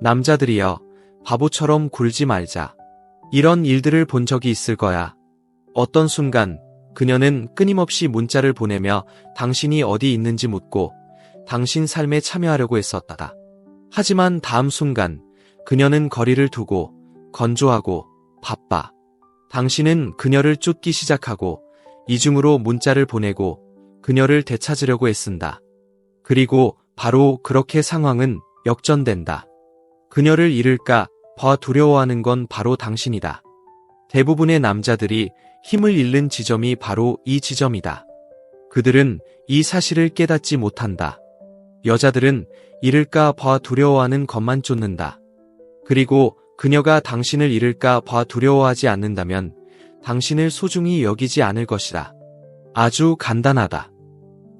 남자들이여, 바보처럼 굴지 말자. 이런 일들을 본 적이 있을 거야. 어떤 순간 그녀는 끊임없이 문자를 보내며 당신이 어디 있는지 묻고 당신 삶에 참여하려고 했었다. 하지만 다음 순간 그녀는 거리를 두고 건조하고 바빠. 당신은 그녀를 쫓기 시작하고 이중으로 문자를 보내고 그녀를 되찾으려고 애쓴다. 그리고 바로 그렇게 상황은 역전된다. 그녀를 잃을까 봐 두려워하는 건 바로 당신이다. 대부분의 남자들이 힘을 잃는 지점이 바로 이 지점이다. 그들은 이 사실을 깨닫지 못한다. 여자들은 잃을까 봐 두려워하는 것만 쫓는다. 그리고 그녀가 당신을 잃을까 봐 두려워하지 않는다면 당신을 소중히 여기지 않을 것이다. 아주 간단하다.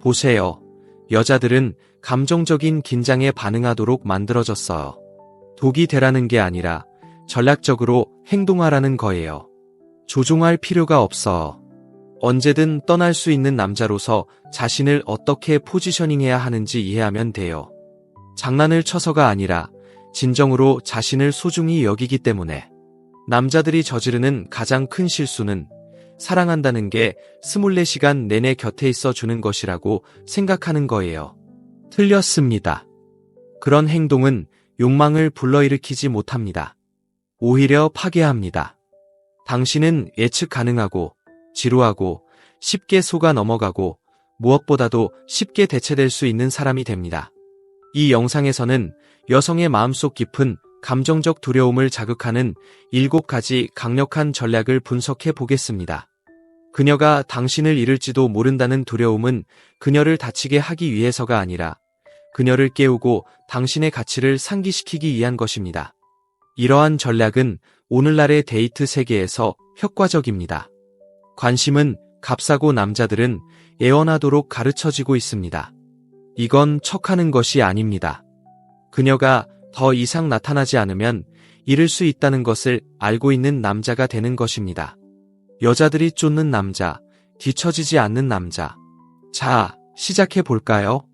보세요. 여자들은 감정적인 긴장에 반응하도록 만들어졌어요. 독이 되라는 게 아니라 전략적으로 행동하라는 거예요. 조종할 필요가 없어. 언제든 떠날 수 있는 남자로서 자신을 어떻게 포지셔닝해야 하는지 이해하면 돼요. 장난을 쳐서가 아니라 진정으로 자신을 소중히 여기기 때문에. 남자들이 저지르는 가장 큰 실수는 사랑한다는 게 24시간 내내 곁에 있어 주는 것이라고 생각하는 거예요. 틀렸습니다. 그런 행동은 욕망을 불러일으키지 못합니다. 오히려 파괴합니다. 당신은 예측 가능하고 지루하고 쉽게 속아 넘어가고 무엇보다도 쉽게 대체될 수 있는 사람이 됩니다. 이 영상에서는 여성의 마음속 깊은 감정적 두려움을 자극하는 7가지 강력한 전략을 분석해 보겠습니다. 그녀가 당신을 잃을지도 모른다는 두려움은 그녀를 다치게 하기 위해서가 아니라 그녀를 깨우고 당신의 가치를 상기시키기 위한 것입니다. 이러한 전략은 오늘날의 데이트 세계에서 효과적입니다. 관심은 값싸고 남자들은 애원하도록 가르쳐지고 있습니다. 이건 척하는 것이 아닙니다. 그녀가 더 이상 나타나지 않으면 잃을 수 있다는 것을 알고 있는 남자가 되는 것입니다. 여자들이 쫓는 남자, 뒤처지지 않는 남자. 자, 시작해 볼까요?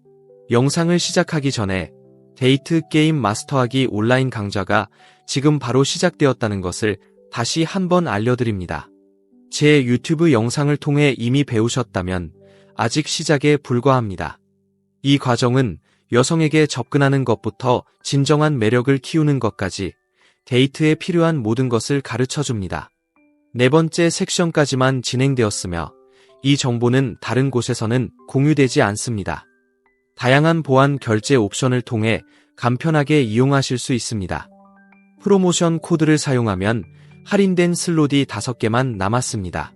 영상을 시작하기 전에 데이트 게임 마스터하기 온라인 강좌가 지금 바로 시작되었다는 것을 다시 한번 알려드립니다. 제 유튜브 영상을 통해 이미 배우셨다면 아직 시작에 불과합니다. 이 과정은 여성에게 접근하는 것부터 진정한 매력을 키우는 것까지 데이트에 필요한 모든 것을 가르쳐줍니다. 4번째 섹션까지만 진행되었으며 이 정보는 다른 곳에서는 공유되지 않습니다. 다양한 보안 결제 옵션을 통해 간편하게 이용하실 수 있습니다. 프로모션 코드를 사용하면 할인된 슬롯이 5개만 남았습니다.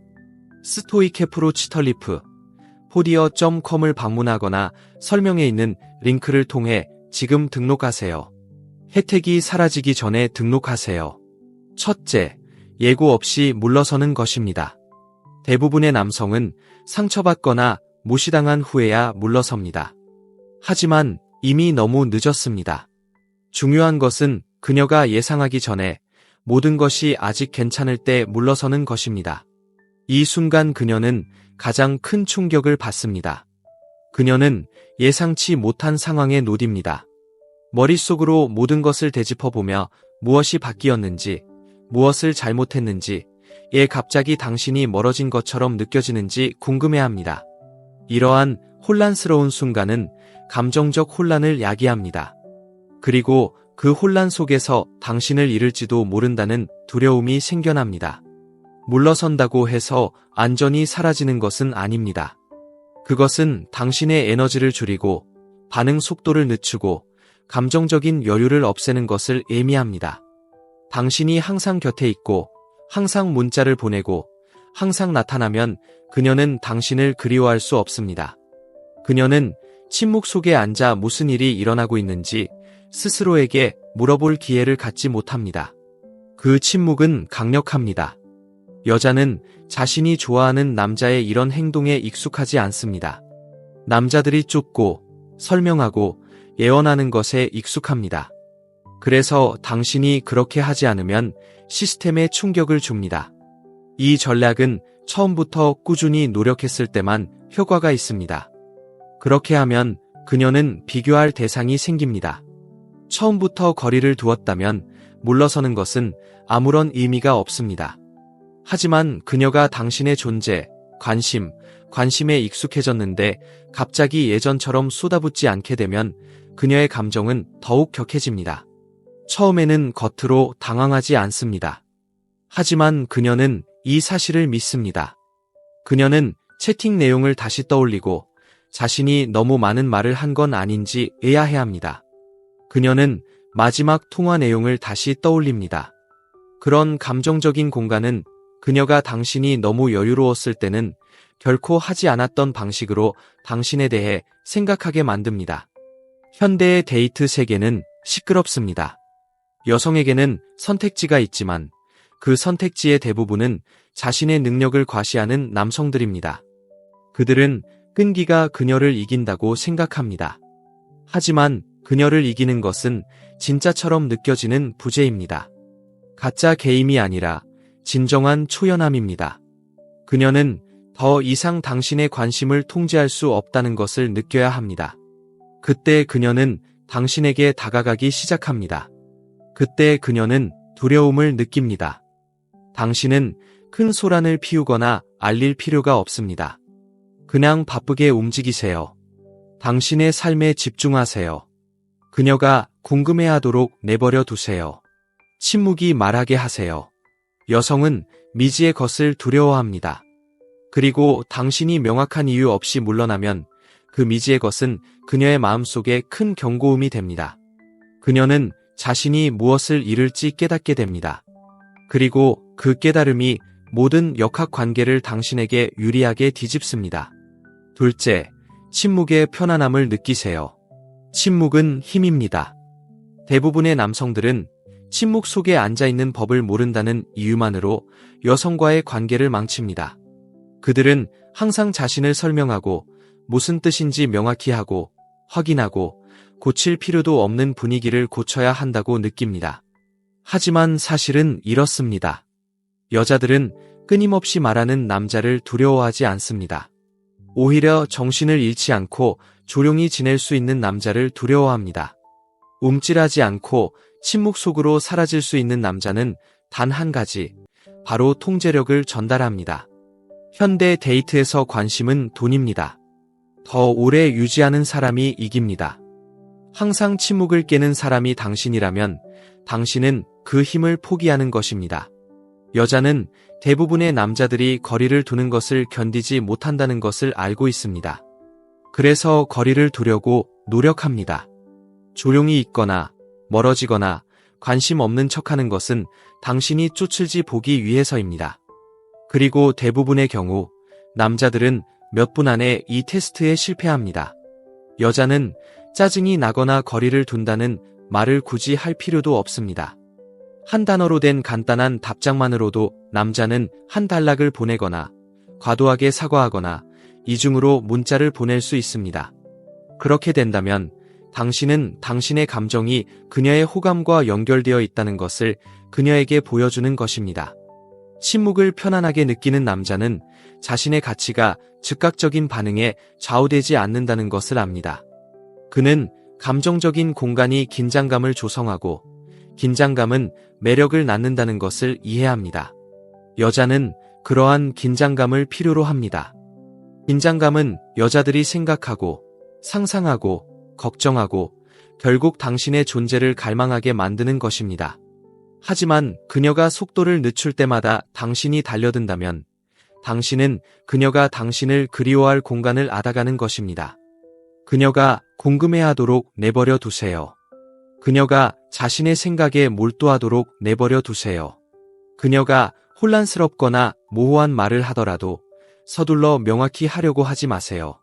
스토이케프로 치털리프 포디어.com을 방문하거나 설명에 있는 링크를 통해 지금 등록하세요. 혜택이 사라지기 전에 등록하세요. 첫째, 예고 없이 물러서는 것입니다. 대부분의 남성은 상처받거나 무시당한 후에야 물러섭니다. 하지만 이미 너무 늦었습니다. 중요한 것은 그녀가 예상하기 전에 모든 것이 아직 괜찮을 때 물러서는 것입니다. 이 순간 그녀는 가장 큰 충격을 받습니다. 그녀는 예상치 못한 상황에 놓입니다. 머릿속으로 모든 것을 되짚어보며 무엇이 바뀌었는지, 무엇을 잘못했는지, 갑자기 당신이 멀어진 것처럼 느껴지는지 궁금해합니다. 이러한 혼란스러운 순간은 감정적 혼란을 야기합니다. 그리고 그 혼란 속에서 당신을 잃을지도 모른다는 두려움이 생겨납니다. 물러선다고 해서 안전이 사라지는 것은 아닙니다. 그것은 당신의 에너지를 줄이고 반응 속도를 늦추고 감정적인 여유를 없애는 것을 의미합니다. 당신이 항상 곁에 있고 항상 문자를 보내고 항상 나타나면 그녀는 당신을 그리워할 수 없습니다. 그녀는 침묵 속에 앉아 무슨 일이 일어나고 있는지 스스로에게 물어볼 기회를 갖지 못합니다. 그 침묵은 강력합니다. 여자는 자신이 좋아하는 남자의 이런 행동에 익숙하지 않습니다. 남자들이 쫓고 설명하고 예언하는 것에 익숙합니다. 그래서 당신이 그렇게 하지 않으면 시스템에 충격을 줍니다. 이 전략은 처음부터 꾸준히 노력했을 때만 효과가 있습니다. 그렇게 하면 그녀는 비교할 대상이 생깁니다. 처음부터 거리를 두었다면 물러서는 것은 아무런 의미가 없습니다. 하지만 그녀가 당신의 존재, 관심에 익숙해졌는데 갑자기 예전처럼 쏟아붓지 않게 되면 그녀의 감정은 더욱 격해집니다. 처음에는 겉으로 당황하지 않습니다. 하지만 그녀는 이 사실을 믿습니다. 그녀는 채팅 내용을 다시 떠올리고 자신이 너무 많은 말을 한 건 아닌지 의아해합니다. 그녀는 마지막 통화 내용을 다시 떠올립니다. 그런 감정적인 공간은 그녀가 당신이 너무 여유로웠을 때는 결코 하지 않았던 방식으로 당신에 대해 생각하게 만듭니다. 현대의 데이트 세계는 시끄럽습니다. 여성에게는 선택지가 있지만 그 선택지의 대부분은 자신의 능력을 과시하는 남성들입니다. 그들은 끈기가 그녀를 이긴다고 생각합니다. 하지만 그녀를 이기는 것은 진짜처럼 느껴지는 부재입니다. 가짜 게임이 아니라 진정한 초연함입니다. 그녀는 더 이상 당신의 관심을 통제할 수 없다는 것을 느껴야 합니다. 그때 그녀는 당신에게 다가가기 시작합니다. 그때 그녀는 두려움을 느낍니다. 당신은 큰 소란을 피우거나 알릴 필요가 없습니다. 그냥 바쁘게 움직이세요. 당신의 삶에 집중하세요. 그녀가 궁금해하도록 내버려 두세요. 침묵이 말하게 하세요. 여성은 미지의 것을 두려워합니다. 그리고 당신이 명확한 이유 없이 물러나면 그 미지의 것은 그녀의 마음속에 큰 경고음이 됩니다. 그녀는 자신이 무엇을 잃을지 깨닫게 됩니다. 그리고 그 깨달음이 모든 역학관계를 당신에게 유리하게 뒤집습니다. 둘째, 침묵의 편안함을 느끼세요. 침묵은 힘입니다. 대부분의 남성들은 침묵 속에 앉아있는 법을 모른다는 이유만으로 여성과의 관계를 망칩니다. 그들은 항상 자신을 설명하고 무슨 뜻인지 명확히 하고 확인하고 고칠 필요도 없는 분위기를 고쳐야 한다고 느낍니다. 하지만 사실은 이렇습니다. 여자들은 끊임없이 말하는 남자를 두려워하지 않습니다. 오히려 정신을 잃지 않고 조용히 지낼 수 있는 남자를 두려워합니다. 움찔하지 않고 침묵 속으로 사라질 수 있는 남자는 단 한 가지, 바로 통제력을 전달합니다. 현대 데이트에서 관심은 돈입니다. 더 오래 유지하는 사람이 이깁니다. 항상 침묵을 깨는 사람이 당신이라면 당신은 그 힘을 포기하는 것입니다. 여자는 대부분의 남자들이 거리를 두는 것을 견디지 못한다는 것을 알고 있습니다. 그래서 거리를 두려고 노력합니다. 조용히 있거나 멀어지거나 관심 없는 척하는 것은 당신이 쫓을지 보기 위해서입니다. 그리고 대부분의 경우 남자들은 몇 분 안에 이 테스트에 실패합니다. 여자는 짜증이 나거나 거리를 둔다는 말을 굳이 할 필요도 없습니다. 한 단어로 된 간단한 답장만으로도 남자는 한 단락을 보내거나 과도하게 사과하거나 이중으로 문자를 보낼 수 있습니다. 그렇게 된다면 당신은 당신의 감정이 그녀의 호감과 연결되어 있다는 것을 그녀에게 보여주는 것입니다. 침묵을 편안하게 느끼는 남자는 자신의 가치가 즉각적인 반응에 좌우되지 않는다는 것을 압니다. 그는 감정적인 공간이 긴장감을 조성하고 긴장감은 매력을 낳는다는 것을 이해합니다. 여자는 그러한 긴장감을 필요로 합니다. 긴장감은 여자들이 생각하고 상상하고 걱정하고 결국 당신의 존재를 갈망하게 만드는 것입니다. 하지만 그녀가 속도를 늦출 때마다 당신이 달려든다면 당신은 그녀가 당신을 그리워할 공간을 앗아가는 것입니다. 그녀가 궁금해하도록 내버려 두세요. 그녀가 자신의 생각에 몰두하도록 내버려 두세요. 그녀가 혼란스럽거나 모호한 말을 하더라도 서둘러 명확히 하려고 하지 마세요.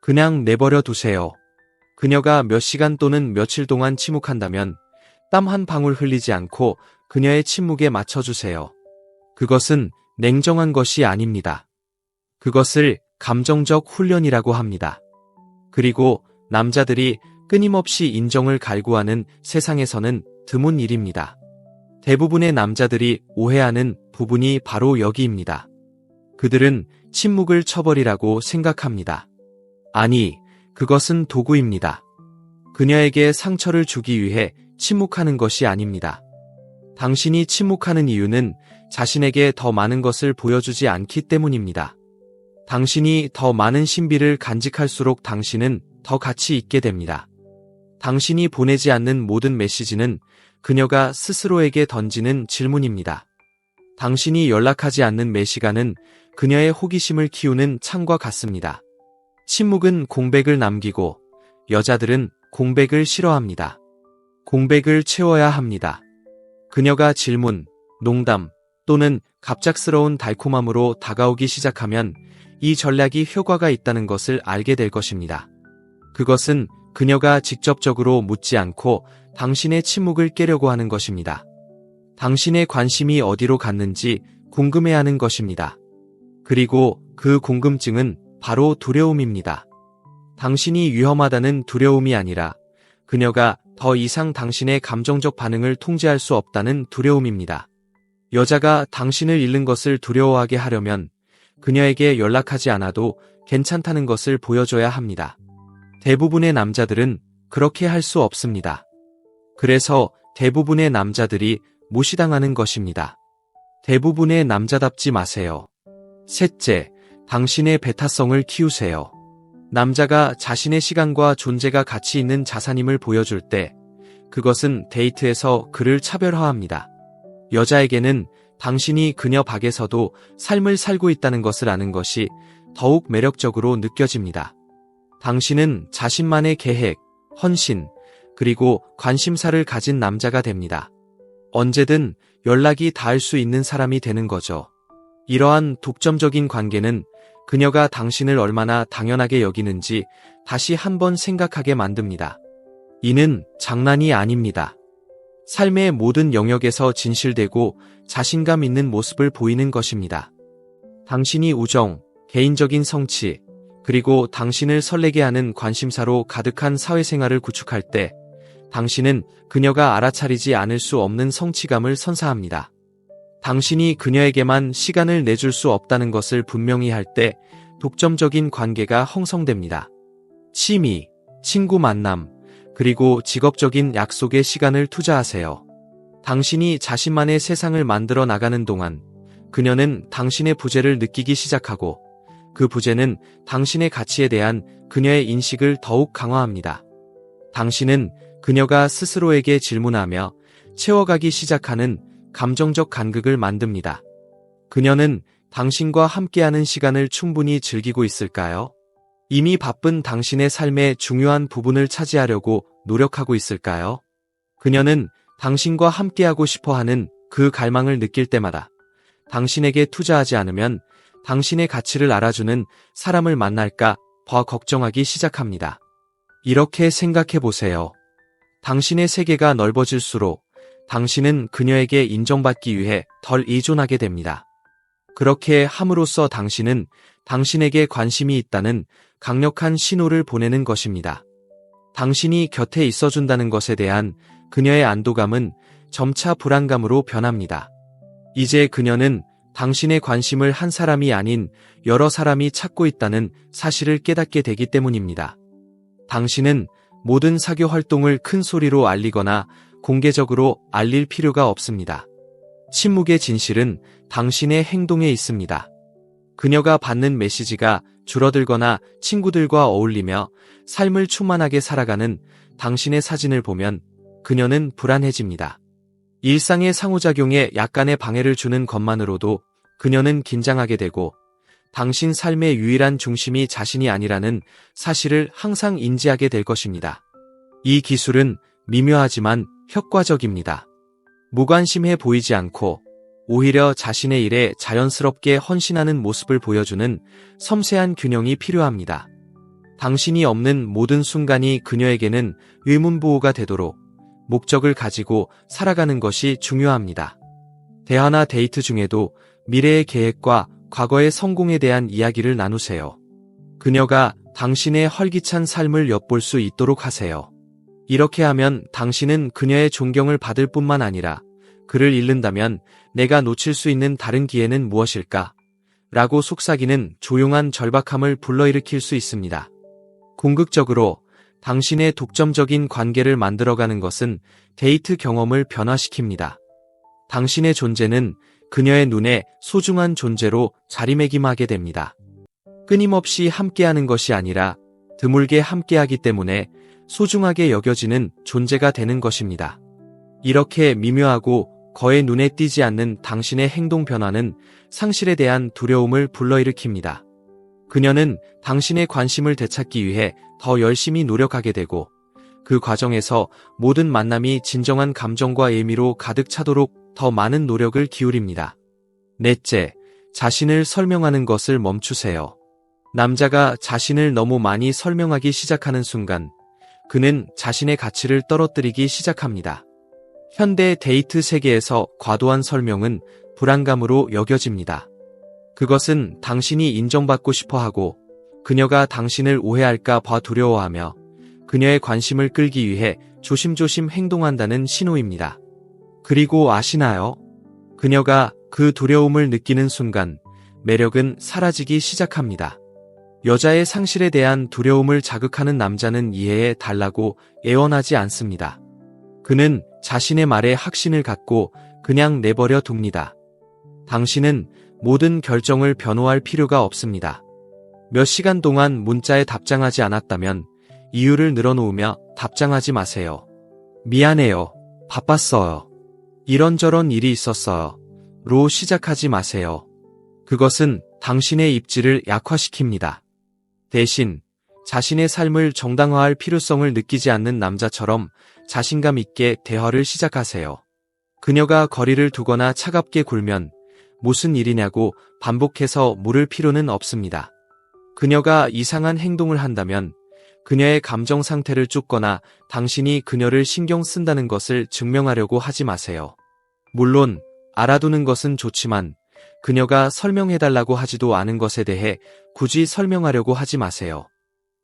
그냥 내버려 두세요. 그녀가 몇 시간 또는 며칠 동안 침묵한다면 땀 한 방울 흘리지 않고 그녀의 침묵에 맞춰주세요. 그것은 냉정한 것이 아닙니다. 그것을 감정적 훈련이라고 합니다. 그리고 남자들이 끊임없이 인정을 갈구하는 세상에서는 드문 일입니다. 대부분의 남자들이 오해하는 부분이 바로 여기입니다. 그들은 침묵을 쳐버리라고 생각합니다. 아니, 그것은 도구입니다. 그녀에게 상처를 주기 위해 침묵하는 것이 아닙니다. 당신이 침묵하는 이유는 자신에게 더 많은 것을 보여주지 않기 때문입니다. 당신이 더 많은 신비를 간직할수록 당신은 더 가치 있게 됩니다. 당신이 보내지 않는 모든 메시지는 그녀가 스스로에게 던지는 질문입니다. 당신이 연락하지 않는 매 시간은 그녀의 호기심을 키우는 창과 같습니다. 침묵은 공백을 남기고 여자들은 공백을 싫어합니다. 공백을 채워야 합니다. 그녀가 질문, 농담 또는 갑작스러운 달콤함으로 다가오기 시작하면 이 전략이 효과가 있다는 것을 알게 될 것입니다. 그것은 그녀가 직접적으로 묻지 않고 당신의 침묵을 깨려고 하는 것입니다. 당신의 관심이 어디로 갔는지 궁금해하는 것입니다. 그리고 그 궁금증은 바로 두려움입니다. 당신이 위험하다는 두려움이 아니라 그녀가 더 이상 당신의 감정적 반응을 통제할 수 없다는 두려움입니다. 여자가 당신을 잃는 것을 두려워하게 하려면 그녀에게 연락하지 않아도 괜찮다는 것을 보여줘야 합니다. 대부분의 남자들은 그렇게 할 수 없습니다. 그래서 대부분의 남자들이 무시당하는 것입니다. 대부분의 남자답지 마세요. 셋째, 당신의 배타성을 키우세요. 남자가 자신의 시간과 존재가 가치 있는 자산임을 보여줄 때 그것은 데이트에서 그를 차별화합니다. 여자에게는 당신이 그녀 밖에서도 삶을 살고 있다는 것을 아는 것이 더욱 매력적으로 느껴집니다. 당신은 자신만의 계획, 헌신, 그리고 관심사를 가진 남자가 됩니다. 언제든 연락이 닿을 수 있는 사람이 되는 거죠. 이러한 독점적인 관계는 그녀가 당신을 얼마나 당연하게 여기는지 다시 한번 생각하게 만듭니다. 이는 장난이 아닙니다. 삶의 모든 영역에서 진실되고 자신감 있는 모습을 보이는 것입니다. 당신이 우정, 개인적인 성취, 그리고 당신을 설레게 하는 관심사로 가득한 사회생활을 구축할 때 당신은 그녀가 알아차리지 않을 수 없는 성취감을 선사합니다. 당신이 그녀에게만 시간을 내줄 수 없다는 것을 분명히 할 때 독점적인 관계가 형성됩니다. 취미, 친구 만남, 그리고 직업적인 약속에 시간을 투자하세요. 당신이 자신만의 세상을 만들어 나가는 동안 그녀는 당신의 부재를 느끼기 시작하고 그 부재는 당신의 가치에 대한 그녀의 인식을 더욱 강화합니다. 당신은 그녀가 스스로에게 질문하며 채워가기 시작하는 감정적 간극을 만듭니다. 그녀는 당신과 함께하는 시간을 충분히 즐기고 있을까요? 이미 바쁜 당신의 삶의 중요한 부분을 차지하려고 노력하고 있을까요? 그녀는 당신과 함께하고 싶어하는 그 갈망을 느낄 때마다 당신에게 투자하지 않으면 당신의 가치를 알아주는 사람을 만날까 봐 걱정하기 시작합니다. 이렇게 생각해 보세요. 당신의 세계가 넓어질수록 당신은 그녀에게 인정받기 위해 덜 의존하게 됩니다. 그렇게 함으로써 당신은 당신에게 관심이 있다는 강력한 신호를 보내는 것입니다. 당신이 곁에 있어준다는 것에 대한 그녀의 안도감은 점차 불안감으로 변합니다. 이제 그녀는 당신의 관심을 한 사람이 아닌 여러 사람이 찾고 있다는 사실을 깨닫게 되기 때문입니다. 당신은 모든 사교 활동을 큰 소리로 알리거나 공개적으로 알릴 필요가 없습니다. 침묵의 진실은 당신의 행동에 있습니다. 그녀가 받는 메시지가 줄어들거나 친구들과 어울리며 삶을 충만하게 살아가는 당신의 사진을 보면 그녀는 불안해집니다. 일상의 상호작용에 약간의 방해를 주는 것만으로도 그녀는 긴장하게 되고 당신 삶의 유일한 중심이 자신이 아니라는 사실을 항상 인지하게 될 것입니다. 이 기술은 미묘하지만 효과적입니다. 무관심해 보이지 않고 오히려 자신의 일에 자연스럽게 헌신하는 모습을 보여주는 섬세한 균형이 필요합니다. 당신이 없는 모든 순간이 그녀에게는 의문보호가 되도록 목적을 가지고 살아가는 것이 중요합니다. 대화나 데이트 중에도 미래의 계획과 과거의 성공에 대한 이야기를 나누세요. 그녀가 당신의 활기찬 삶을 엿볼 수 있도록 하세요. 이렇게 하면 당신은 그녀의 존경을 받을 뿐만 아니라 그를 잃는다면 내가 놓칠 수 있는 다른 기회는 무엇일까? 라고 속삭이는 조용한 절박함을 불러일으킬 수 있습니다. 궁극적으로 당신의 독점적인 관계를 만들어가는 것은 데이트 경험을 변화시킵니다. 당신의 존재는 그녀의 눈에 소중한 존재로 자리매김하게 됩니다. 끊임없이 함께하는 것이 아니라 드물게 함께하기 때문에 소중하게 여겨지는 존재가 되는 것입니다. 이렇게 미묘하고 거의 눈에 띄지 않는 당신의 행동 변화는 상실에 대한 두려움을 불러일으킵니다. 그녀는 당신의 관심을 되찾기 위해 더 열심히 노력하게 되고 그 과정에서 모든 만남이 진정한 감정과 의미로 가득 차도록 더 많은 노력을 기울입니다. 넷째, 자신을 설명하는 것을 멈추세요. 남자가 자신을 너무 많이 설명하기 시작하는 순간 그는 자신의 가치를 떨어뜨리기 시작합니다. 현대 데이트 세계에서 과도한 설명은 불안감으로 여겨집니다. 그것은 당신이 인정받고 싶어 하고 그녀가 당신을 오해할까 봐 두려워하며 그녀의 관심을 끌기 위해 조심조심 행동한다는 신호입니다. 그리고 아시나요? 그녀가 그 두려움을 느끼는 순간 매력은 사라지기 시작합니다. 여자의 상실에 대한 두려움을 자극하는 남자는 이해해 달라고 애원하지 않습니다. 그는 자신의 말에 확신을 갖고 그냥 내버려 둡니다. 당신은 모든 결정을 변호할 필요가 없습니다. 몇 시간 동안 문자에 답장하지 않았다면 이유를 늘어놓으며 답장하지 마세요. 미안해요. 바빴어요. 이런저런 일이 있었어요. 로 시작하지 마세요. 그것은 당신의 입지를 약화시킵니다. 대신 자신의 삶을 정당화할 필요성을 느끼지 않는 남자처럼 자신감 있게 대화를 시작하세요. 그녀가 거리를 두거나 차갑게 굴면 무슨 일이냐고 반복해서 물을 필요는 없습니다. 그녀가 이상한 행동을 한다면 그녀의 감정 상태를 쫓거나 당신이 그녀를 신경 쓴다는 것을 증명하려고 하지 마세요. 물론 알아두는 것은 좋지만 그녀가 설명해달라고 하지도 않은 것에 대해 굳이 설명하려고 하지 마세요.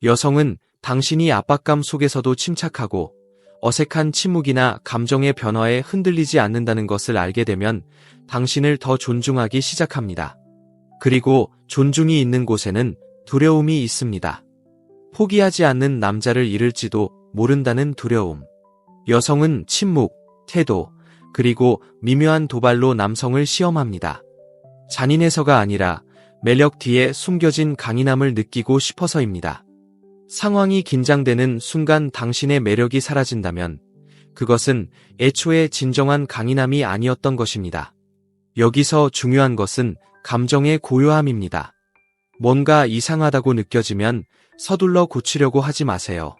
여성은 당신이 압박감 속에서도 침착하고 어색한 침묵이나 감정의 변화에 흔들리지 않는다는 것을 알게 되면 당신을 더 존중하기 시작합니다. 그리고 존중이 있는 곳에는 두려움이 있습니다. 포기하지 않는 남자를 잃을지도 모른다는 두려움. 여성은 침묵, 태도, 그리고 미묘한 도발로 남성을 시험합니다. 잔인해서가 아니라 매력 뒤에 숨겨진 강인함을 느끼고 싶어서입니다. 상황이 긴장되는 순간 당신의 매력이 사라진다면 그것은 애초에 진정한 강인함이 아니었던 것입니다. 여기서 중요한 것은 감정의 고요함입니다. 뭔가 이상하다고 느껴지면 서둘러 고치려고 하지 마세요.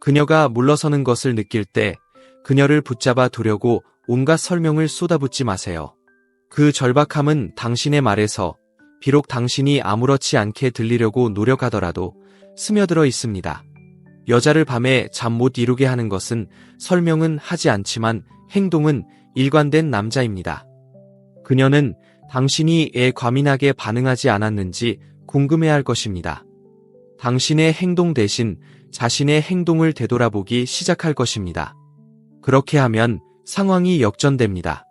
그녀가 물러서는 것을 느낄 때 그녀를 붙잡아 두려고 온갖 설명을 쏟아붓지 마세요. 그 절박함은 당신의 말에서 비록 당신이 아무렇지 않게 들리려고 노력하더라도 스며들어 있습니다. 여자를 밤에 잠 못 이루게 하는 것은 설명은 하지 않지만 행동은 일관된 남자입니다. 그녀는 당신이 과민하게 반응하지 않았는지 궁금해할 것입니다. 당신의 행동 대신 자신의 행동을 되돌아보기 시작할 것입니다. 그렇게 하면 상황이 역전됩니다.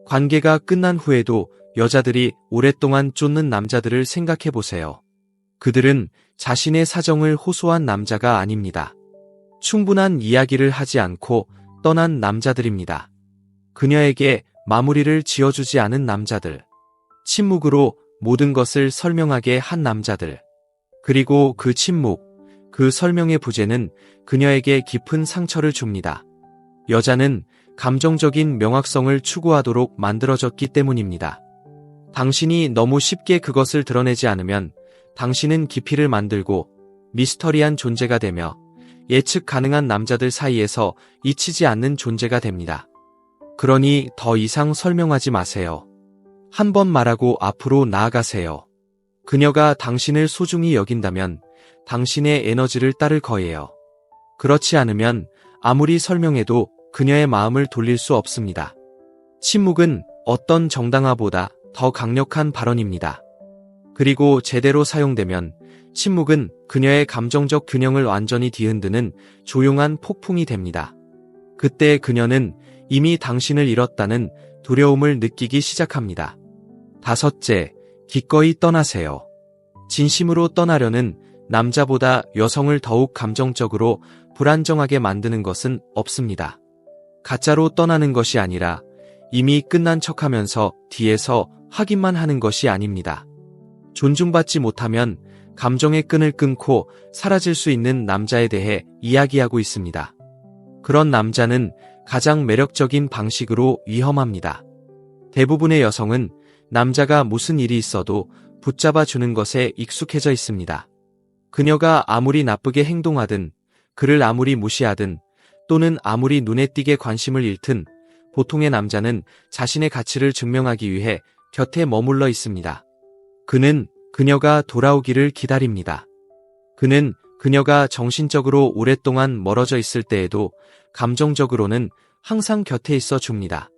관계가 끝난 후에도 여자들이 오랫동안 쫓는 남자들을 생각해 보세요. 그들은 자신의 사정을 호소한 남자가 아닙니다. 충분한 이야기를 하지 않고 떠난 남자들입니다. 그녀에게 마무리를 지어주지 않은 남자들. 침묵으로 모든 것을 설명하게 한 남자들. 그리고 그 침묵, 그 설명의 부재는 그녀에게 깊은 상처를 줍니다. 여자는 감정적인 명확성을 추구하도록 만들어졌기 때문입니다. 당신이 너무 쉽게 그것을 드러내지 않으면 당신은 깊이를 만들고 미스터리한 존재가 되며 예측 가능한 남자들 사이에서 잊히지 않는 존재가 됩니다. 그러니 더 이상 설명하지 마세요. 한 번 말하고 앞으로 나아가세요. 그녀가 당신을 소중히 여긴다면 당신의 에너지를 따를 거예요. 그렇지 않으면 아무리 설명해도 그녀의 마음을 돌릴 수 없습니다. 침묵은 어떤 정당화보다 더 강력한 발언입니다. 그리고 제대로 사용되면 침묵은 그녀의 감정적 균형을 완전히 뒤흔드는 조용한 폭풍이 됩니다. 그때 그녀는 이미 당신을 잃었다는 두려움을 느끼기 시작합니다. 다섯째, 기꺼이 떠나세요. 진심으로 떠나려는 남자보다 여성을 더욱 감정적으로 불안정하게 만드는 것은 없습니다. 가짜로 떠나는 것이 아니라 이미 끝난 척하면서 뒤에서 확인만 하는 것이 아닙니다. 존중받지 못하면 감정의 끈을 끊고 사라질 수 있는 남자에 대해 이야기하고 있습니다. 그런 남자는 가장 매력적인 방식으로 위험합니다. 대부분의 여성은 남자가 무슨 일이 있어도 붙잡아 주는 것에 익숙해져 있습니다. 그녀가 아무리 나쁘게 행동하든, 그를 아무리 무시하든, 또는 아무리 눈에 띄게 관심을 잃든, 보통의 남자는 자신의 가치를 증명하기 위해 곁에 머물러 있습니다. 그는 그녀가 돌아오기를 기다립니다. 그는 그녀가 정신적으로 오랫동안 멀어져 있을 때에도 감정적으로는 항상 곁에 있어 줍니다.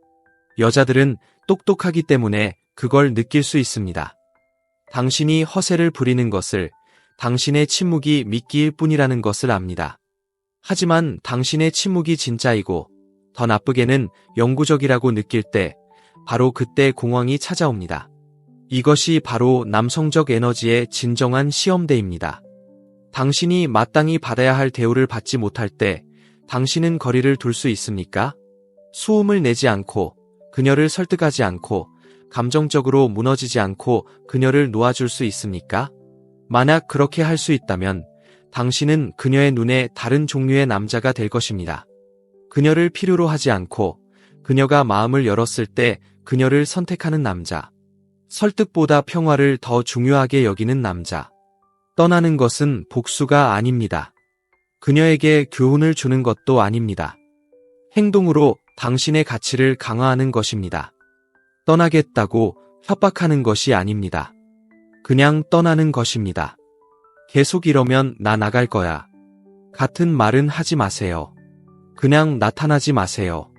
여자들은 똑똑하기 때문에 그걸 느낄 수 있습니다. 당신이 허세를 부리는 것을, 당신의 침묵이 미끼일 뿐이라는 것을 압니다. 하지만 당신의 침묵이 진짜이고 더 나쁘게는 영구적이라고 느낄 때 바로 그때 공황이 찾아옵니다. 이것이 바로 남성적 에너지의 진정한 시험대입니다. 당신이 마땅히 받아야 할 대우를 받지 못할 때 당신은 거리를 둘 수 있습니까? 소음을 내지 않고, 그녀를 설득하지 않고, 감정적으로 무너지지 않고 그녀를 놓아줄 수 있습니까? 만약 그렇게 할 수 있다면 당신은 그녀의 눈에 다른 종류의 남자가 될 것입니다. 그녀를 필요로 하지 않고 그녀가 마음을 열었을 때 그녀를 선택하는 남자. 설득보다 평화를 더 중요하게 여기는 남자. 떠나는 것은 복수가 아닙니다. 그녀에게 교훈을 주는 것도 아닙니다. 행동으로 당신의 가치를 강화하는 것입니다. 떠나겠다고 협박하는 것이 아닙니다. 그냥 떠나는 것입니다. 계속 이러면 나 나갈 거야. 같은 말은 하지 마세요. 그냥 나타나지 마세요.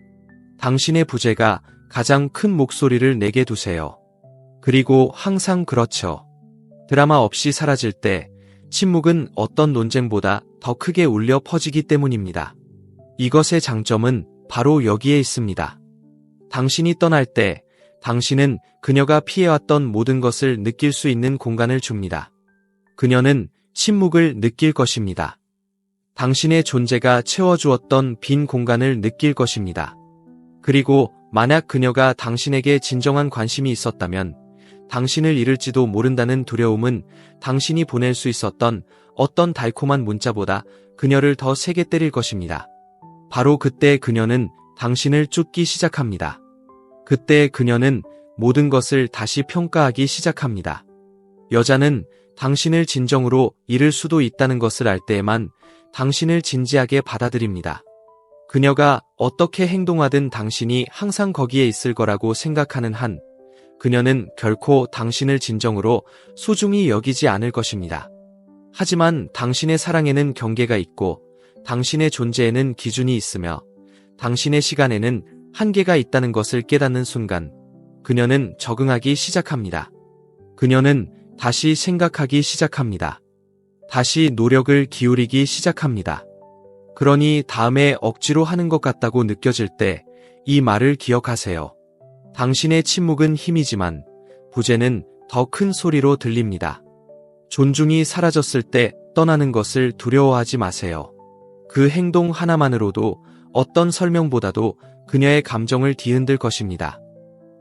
당신의 부재가 가장 큰 목소리를 내게 두세요. 그리고 항상 그렇죠. 드라마 없이 사라질 때 침묵은 어떤 논쟁보다 더 크게 울려 퍼지기 때문입니다. 이것의 장점은 바로 여기에 있습니다. 당신이 떠날 때 당신은 그녀가 피해왔던 모든 것을 느낄 수 있는 공간을 줍니다. 그녀는 침묵을 느낄 것입니다. 당신의 존재가 채워주었던 빈 공간을 느낄 것입니다. 그리고 만약 그녀가 당신에게 진정한 관심이 있었다면 당신을 잃을지도 모른다는 두려움은 당신이 보낼 수 있었던 어떤 달콤한 문자보다 그녀를 더 세게 때릴 것입니다. 바로 그때 그녀는 당신을 쫓기 시작합니다. 그때 그녀는 모든 것을 다시 평가하기 시작합니다. 여자는 당신을 진정으로 잃을 수도 있다는 것을 알 때에만 당신을 진지하게 받아들입니다. 그녀가 어떻게 행동하든 당신이 항상 거기에 있을 거라고 생각하는 한, 그녀는 결코 당신을 진정으로 소중히 여기지 않을 것입니다. 하지만 당신의 사랑에는 경계가 있고, 당신의 존재에는 기준이 있으며, 당신의 시간에는 한계가 있다는 것을 깨닫는 순간, 그녀는 적응하기 시작합니다. 그녀는 다시 생각하기 시작합니다. 다시 노력을 기울이기 시작합니다. 그러니 다음에 억지로 하는 것 같다고 느껴질 때 이 말을 기억하세요. 당신의 침묵은 힘이지만 부재는 더 큰 소리로 들립니다. 존중이 사라졌을 때 떠나는 것을 두려워하지 마세요. 그 행동 하나만으로도 어떤 설명보다도 그녀의 감정을 뒤흔들 것입니다.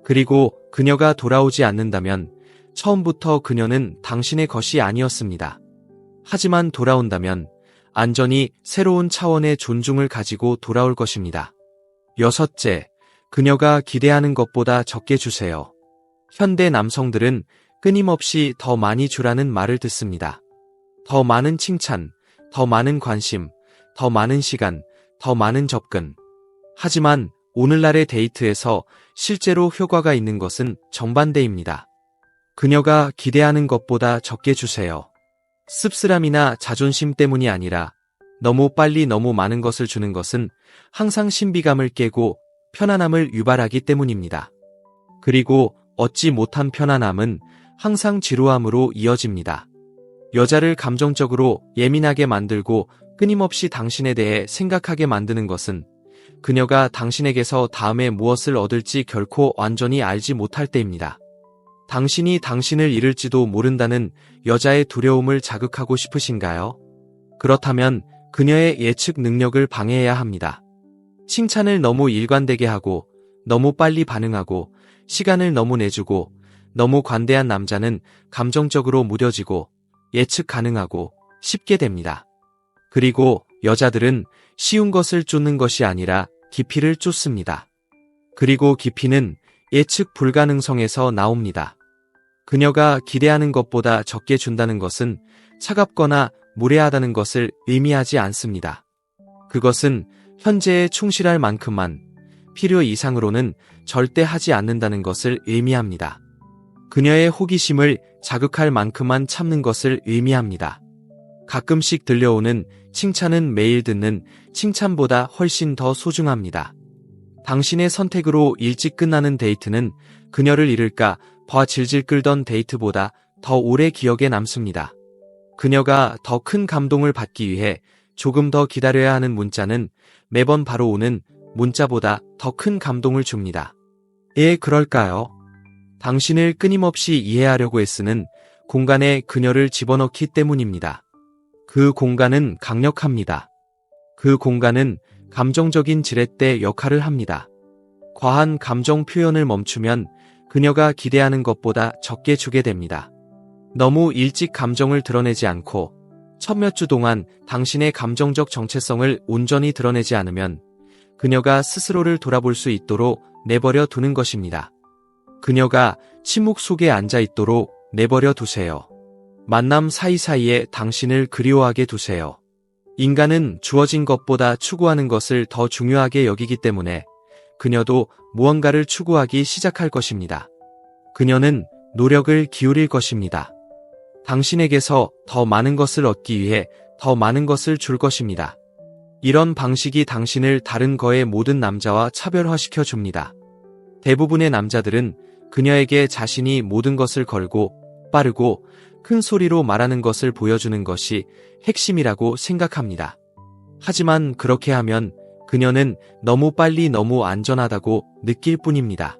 그리고 그녀가 돌아오지 않는다면 처음부터 그녀는 당신의 것이 아니었습니다. 하지만 돌아온다면 안전히 새로운 차원의 존중을 가지고 돌아올 것입니다. 여섯째, 그녀가 기대하는 것보다 적게 주세요. 현대 남성들은 끊임없이 더 많이 주라는 말을 듣습니다. 더 많은 칭찬, 더 많은 관심, 더 많은 시간, 더 많은 접근. 하지만 오늘날의 데이트에서 실제로 효과가 있는 것은 정반대입니다. 그녀가 기대하는 것보다 적게 주세요. 씁쓸함이나 자존심 때문이 아니라 너무 빨리 너무 많은 것을 주는 것은 항상 신비감을 깨고 편안함을 유발하기 때문입니다. 그리고 얻지 못한 편안함은 항상 지루함으로 이어집니다. 여자를 감정적으로 예민하게 만들고 끊임없이 당신에 대해 생각하게 만드는 것은 그녀가 당신에게서 다음에 무엇을 얻을지 결코 완전히 알지 못할 때입니다. 당신이 당신을 잃을지도 모른다는 여자의 두려움을 자극하고 싶으신가요? 그렇다면 그녀의 예측 능력을 방해해야 합니다. 칭찬을 너무 일관되게 하고, 너무 빨리 반응하고, 시간을 너무 내주고, 너무 관대한 남자는 감정적으로 무뎌지고, 예측 가능하고, 쉽게 됩니다. 그리고 여자들은 쉬운 것을 쫓는 것이 아니라 깊이를 쫓습니다. 그리고 깊이는 예측 불가능성에서 나옵니다. 그녀가 기대하는 것보다 적게 준다는 것은 차갑거나 무례하다는 것을 의미하지 않습니다. 그것은 현재에 충실할 만큼만, 필요 이상으로는 절대 하지 않는다는 것을 의미합니다. 그녀의 호기심을 자극할 만큼만 참는 것을 의미합니다. 가끔씩 들려오는 칭찬은 매일 듣는 칭찬보다 훨씬 더 소중합니다. 당신의 선택으로 일찍 끝나는 데이트는 그녀를 잃을까 봐 질질 끌던 데이트보다 더 오래 기억에 남습니다. 그녀가 더 큰 감동을 받기 위해 조금 더 기다려야 하는 문자는 매번 바로 오는 문자보다 더 큰 감동을 줍니다. 왜 그럴까요? 당신을 끊임없이 이해하려고 애쓰는 공간에 그녀를 집어넣기 때문입니다. 그 공간은 강력합니다. 그 공간은 감정적인 지렛대 역할을 합니다. 과한 감정 표현을 멈추면 그녀가 기대하는 것보다 적게 주게 됩니다. 너무 일찍 감정을 드러내지 않고 첫 몇 주 동안 당신의 감정적 정체성을 온전히 드러내지 않으면 그녀가 스스로를 돌아볼 수 있도록 내버려 두는 것입니다. 그녀가 침묵 속에 앉아 있도록 내버려 두세요. 만남 사이사이에 당신을 그리워하게 두세요. 인간은 주어진 것보다 추구하는 것을 더 중요하게 여기기 때문에 그녀도 무언가를 추구하기 시작할 것입니다. 그녀는 노력을 기울일 것입니다. 당신에게서 더 많은 것을 얻기 위해 더 많은 것을 줄 것입니다. 이런 방식이 당신을 다른 거의 모든 남자와 차별화시켜 줍니다. 대부분의 남자들은 그녀에게 자신이 모든 것을 걸고 빠르고 큰 소리로 말하는 것을 보여주는 것이 핵심이라고 생각합니다. 하지만 그렇게 하면 그녀는 너무 빨리 너무 안전하다고 느낄 뿐입니다.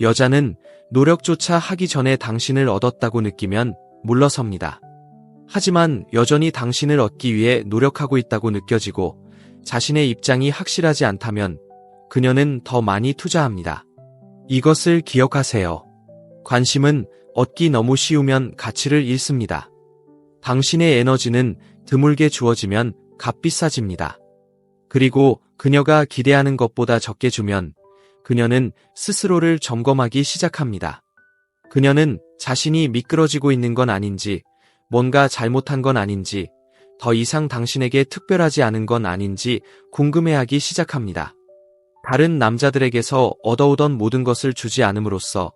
여자는 노력조차 하기 전에 당신을 얻었다고 느끼면 물러섭니다. 하지만 여전히 당신을 얻기 위해 노력하고 있다고 느껴지고 자신의 입장이 확실하지 않다면 그녀는 더 많이 투자합니다. 이것을 기억하세요. 관심은 얻기 너무 쉬우면 가치를 잃습니다. 당신의 에너지는 드물게 주어지면 값비싸집니다. 그리고 그녀가 기대하는 것보다 적게 주면 그녀는 스스로를 점검하기 시작합니다. 그녀는 자신이 미끄러지고 있는 건 아닌지, 뭔가 잘못한 건 아닌지, 더 이상 당신에게 특별하지 않은 건 아닌지 궁금해하기 시작합니다. 다른 남자들에게서 얻어오던 모든 것을 주지 않음으로써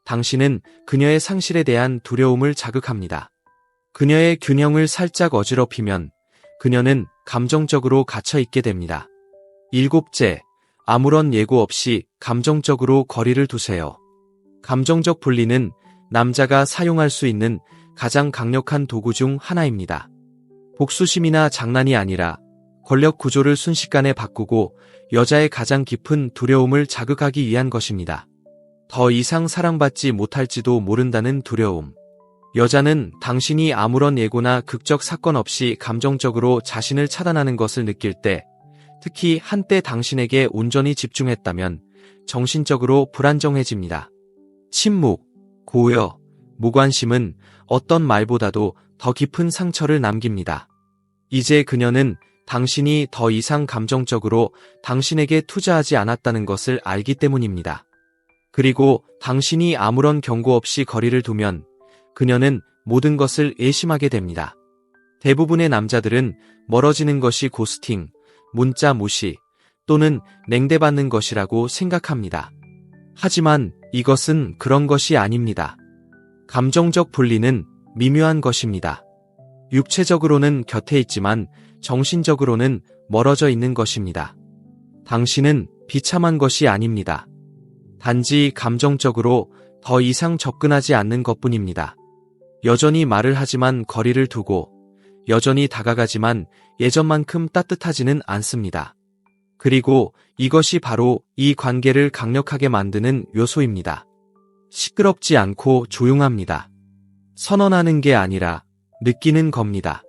당신은 그녀의 상실에 대한 두려움을 자극합니다. 그녀의 균형을 살짝 어지럽히면 그녀는 감정적으로 갇혀있게 됩니다. 7째, 아무런 예고 없이 감정적으로 거리를 두세요. 감정적 분리는 남자가 사용할 수 있는 가장 강력한 도구 중 하나입니다. 복수심이나 장난이 아니라 권력 구조를 순식간에 바꾸고 여자의 가장 깊은 두려움을 자극하기 위한 것입니다. 더 이상 사랑받지 못할지도 모른다는 두려움. 여자는 당신이 아무런 예고나 극적 사건 없이 감정적으로 자신을 차단하는 것을 느낄 때, 특히 한때 당신에게 온전히 집중했다면 정신적으로 불안정해집니다. 침묵, 고여, 무관심은 어떤 말보다도 더 깊은 상처를 남깁니다. 이제 그녀는 당신이 더 이상 감정적으로 당신에게 투자하지 않았다는 것을 알기 때문입니다. 그리고 당신이 아무런 경고 없이 거리를 두면 그녀는 모든 것을 의심하게 됩니다. 대부분의 남자들은 멀어지는 것이 고스팅, 문자 무시 또는 냉대받는 것이라고 생각합니다. 하지만 이것은 그런 것이 아닙니다. 감정적 분리는 미묘한 것입니다. 육체적으로는 곁에 있지만 정신적으로는 멀어져 있는 것입니다. 당신은 비참한 것이 아닙니다. 단지 감정적으로 더 이상 접근하지 않는 것뿐입니다. 여전히 말을 하지만 거리를 두고 여전히 다가가지만 예전만큼 따뜻하지는 않습니다. 그리고 이것이 바로 이 관계를 강력하게 만드는 요소입니다. 시끄럽지 않고 조용합니다. 선언하는 게 아니라 느끼는 겁니다.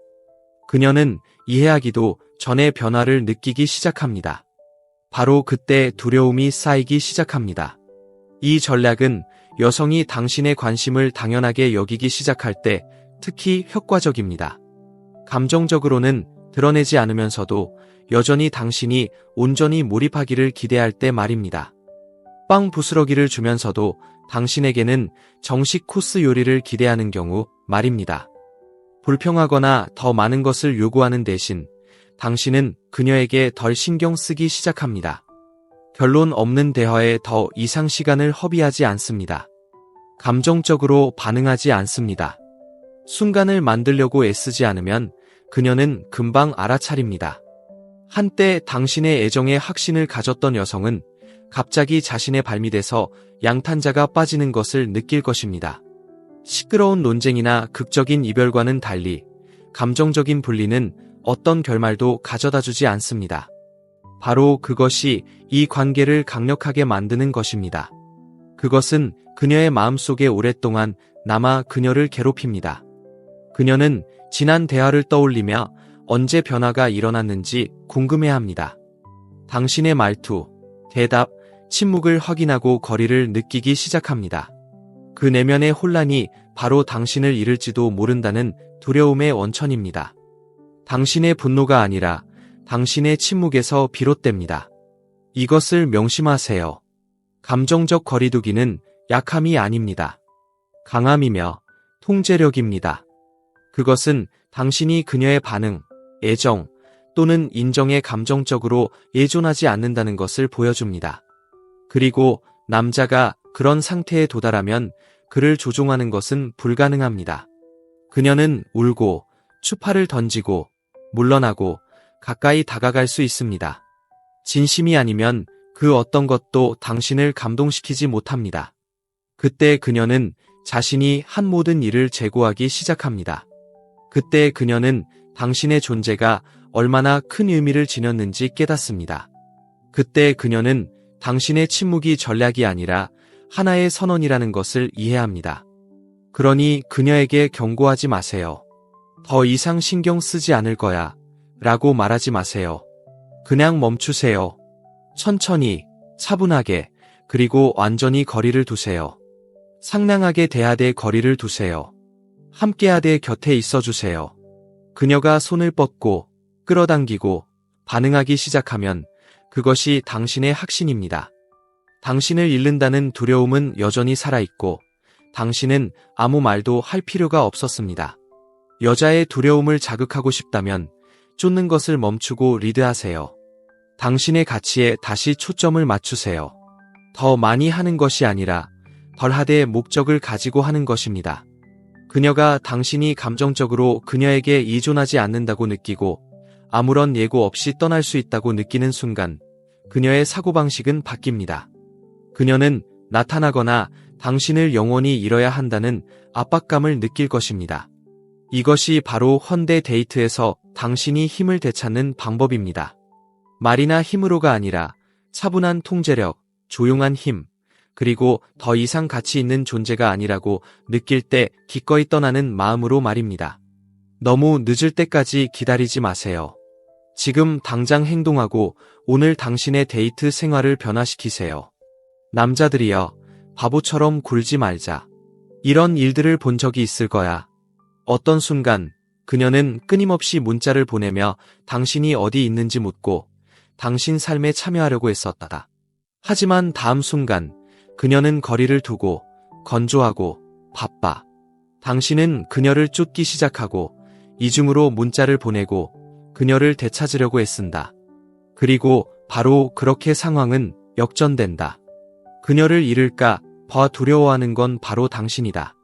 그녀는 이해하기도 전의 변화를 느끼기 시작합니다. 바로 그때 두려움이 쌓이기 시작합니다. 이 전략은 여성이 당신의 관심을 당연하게 여기기 시작할 때 특히 효과적입니다. 감정적으로는 드러내지 않으면서도 여전히 당신이 온전히 몰입하기를 기대할 때 말입니다. 빵 부스러기를 주면서도 당신에게는 정식 코스 요리를 기대하는 경우 말입니다. 불평하거나 더 많은 것을 요구하는 대신 당신은 그녀에게 덜 신경 쓰기 시작합니다. 결론 없는 대화에 더 이상 시간을 허비하지 않습니다. 감정적으로 반응하지 않습니다. 순간을 만들려고 애쓰지 않으면 그녀는 금방 알아차립니다. 한때 당신의 애정에 확신을 가졌던 여성은 갑자기 자신의 발밑에서 양탄자가 빠지는 것을 느낄 것입니다. 시끄러운 논쟁이나 극적인 이별과는 달리 감정적인 분리는 어떤 결말도 가져다주지 않습니다. 바로 그것이 이 관계를 강력하게 만드는 것입니다. 그것은 그녀의 마음속에 오랫동안 남아 그녀를 괴롭힙니다. 그녀는 지난 대화를 떠올리며 언제 변화가 일어났는지 궁금해합니다. 당신의 말투, 대답, 침묵을 확인하고 거리를 느끼기 시작합니다. 그 내면의 혼란이 바로 당신을 잃을지도 모른다는 두려움의 원천입니다. 당신의 분노가 아니라 당신의 침묵에서 비롯됩니다. 이것을 명심하세요. 감정적 거리두기는 약함이 아닙니다. 강함이며 통제력입니다. 그것은 당신이 그녀의 반응, 애정 또는 인정에 감정적으로 예존하지 않는다는 것을 보여줍니다. 그리고 남자가 그런 상태에 도달하면 그를 조종하는 것은 불가능합니다. 그녀는 울고 추파를 던지고 물러나고 가까이 다가갈 수 있습니다. 진심이 아니면 그 어떤 것도 당신을 감동시키지 못합니다. 그때 그녀는 자신이 한 모든 일을 재고하기 시작합니다. 그때 그녀는 당신의 존재가 얼마나 큰 의미를 지녔는지 깨닫습니다. 그때 그녀는 당신의 침묵이 전략이 아니라 하나의 선언이라는 것을 이해합니다. 그러니 그녀에게 경고하지 마세요. 더 이상 신경 쓰지 않을 거야 라고 말하지 마세요. 그냥 멈추세요. 천천히, 차분하게, 그리고 완전히 거리를 두세요. 상냥하게 대하되 거리를 두세요. 함께하되 곁에 있어주세요. 그녀가 손을 뻗고 끌어당기고 반응하기 시작하면 그것이 당신의 확신입니다. 당신을 잃는다는 두려움은 여전히 살아있고 당신은 아무 말도 할 필요가 없었습니다. 여자의 두려움을 자극하고 싶다면 쫓는 것을 멈추고 리드하세요. 당신의 가치에 다시 초점을 맞추세요. 더 많이 하는 것이 아니라 덜하되 목적을 가지고 하는 것입니다. 그녀가 당신이 감정적으로 그녀에게 의존하지 않는다고 느끼고 아무런 예고 없이 떠날 수 있다고 느끼는 순간 그녀의 사고방식은 바뀝니다. 그녀는 나타나거나 당신을 영원히 잃어야 한다는 압박감을 느낄 것입니다. 이것이 바로 헌데 데이트에서 당신이 힘을 되찾는 방법입니다. 말이나 힘으로가 아니라 차분한 통제력, 조용한 힘, 그리고 더 이상 가치 있는 존재가 아니라고 느낄 때 기꺼이 떠나는 마음으로 말입니다. 너무 늦을 때까지 기다리지 마세요. 지금 당장 행동하고 오늘 당신의 데이트 생활을 변화시키세요. 남자들이여, 바보처럼 굴지 말자. 이런 일들을 본 적이 있을 거야. 어떤 순간 그녀는 끊임없이 문자를 보내며 당신이 어디 있는지 묻고 당신 삶에 참여하려고 했었다. 하지만 다음 순간 그녀는 거리를 두고 건조하고 바빠. 당신은 그녀를 쫓기 시작하고 이중으로 문자를 보내고 그녀를 되찾으려고 애쓴다. 그리고 바로 그렇게 상황은 역전된다. 그녀를 잃을까 봐 두려워하는 건 바로 당신이다.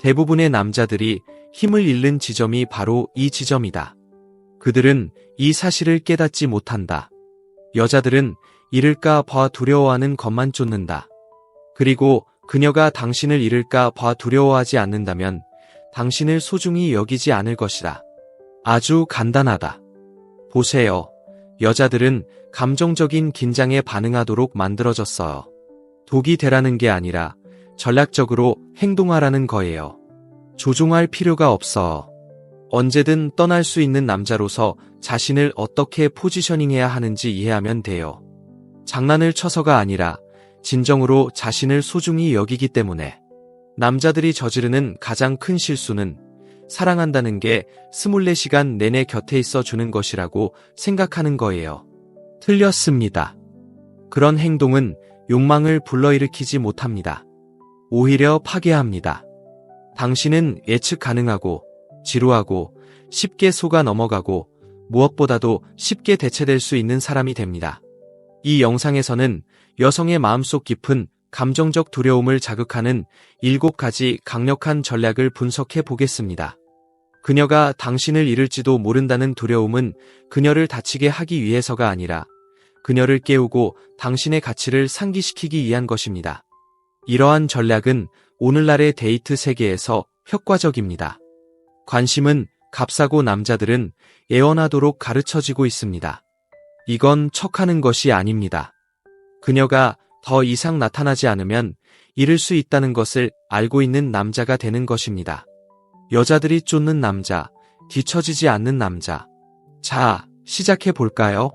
대부분의 남자들이 힘을 잃는 지점이 바로 이 지점이다. 그들은 이 사실을 깨닫지 못한다. 여자들은 잃을까 봐 두려워하는 것만 쫓는다. 그리고 그녀가 당신을 잃을까 봐 두려워하지 않는다면 당신을 소중히 여기지 않을 것이다. 아주 간단하다. 보세요. 여자들은 감정적인 긴장에 반응하도록 만들어졌어요. 독이 되라는 게 아니라 전략적으로 행동하라는 거예요. 조종할 필요가 없어. 언제든 떠날 수 있는 남자로서 자신을 어떻게 포지셔닝해야 하는지 이해하면 돼요. 장난을 쳐서가 아니라 진정으로 자신을 소중히 여기기 때문에. 남자들이 저지르는 가장 큰 실수는 사랑한다는 게 24시간 내내 곁에 있어 주는 것이라고 생각하는 거예요. 틀렸습니다. 그런 행동은 욕망을 불러일으키지 못합니다. 오히려 파괴합니다. 당신은 예측 가능하고 지루하고 쉽게 속아 넘어가고 무엇보다도 쉽게 대체될 수 있는 사람이 됩니다. 이 영상에서는 여성의 마음속 깊은 감정적 두려움을 자극하는 7가지 강력한 전략을 분석해 보겠습니다. 그녀가 당신을 잃을지도 모른다는 두려움은 그녀를 다치게 하기 위해서가 아니라 그녀를 깨우고 당신의 가치를 상기시키기 위한 것입니다. 이러한 전략은 오늘날의 데이트 세계에서 효과적입니다. 관심은 값싸고 남자들은 애원하도록 가르쳐지고 있습니다. 이건 척하는 것이 아닙니다. 그녀가 더 이상 나타나지 않으면 잃을 수 있다는 것을 알고 있는 남자가 되는 것입니다. 여자들이 쫓는 남자, 뒤처지지 않는 남자. 자, 시작해 볼까요?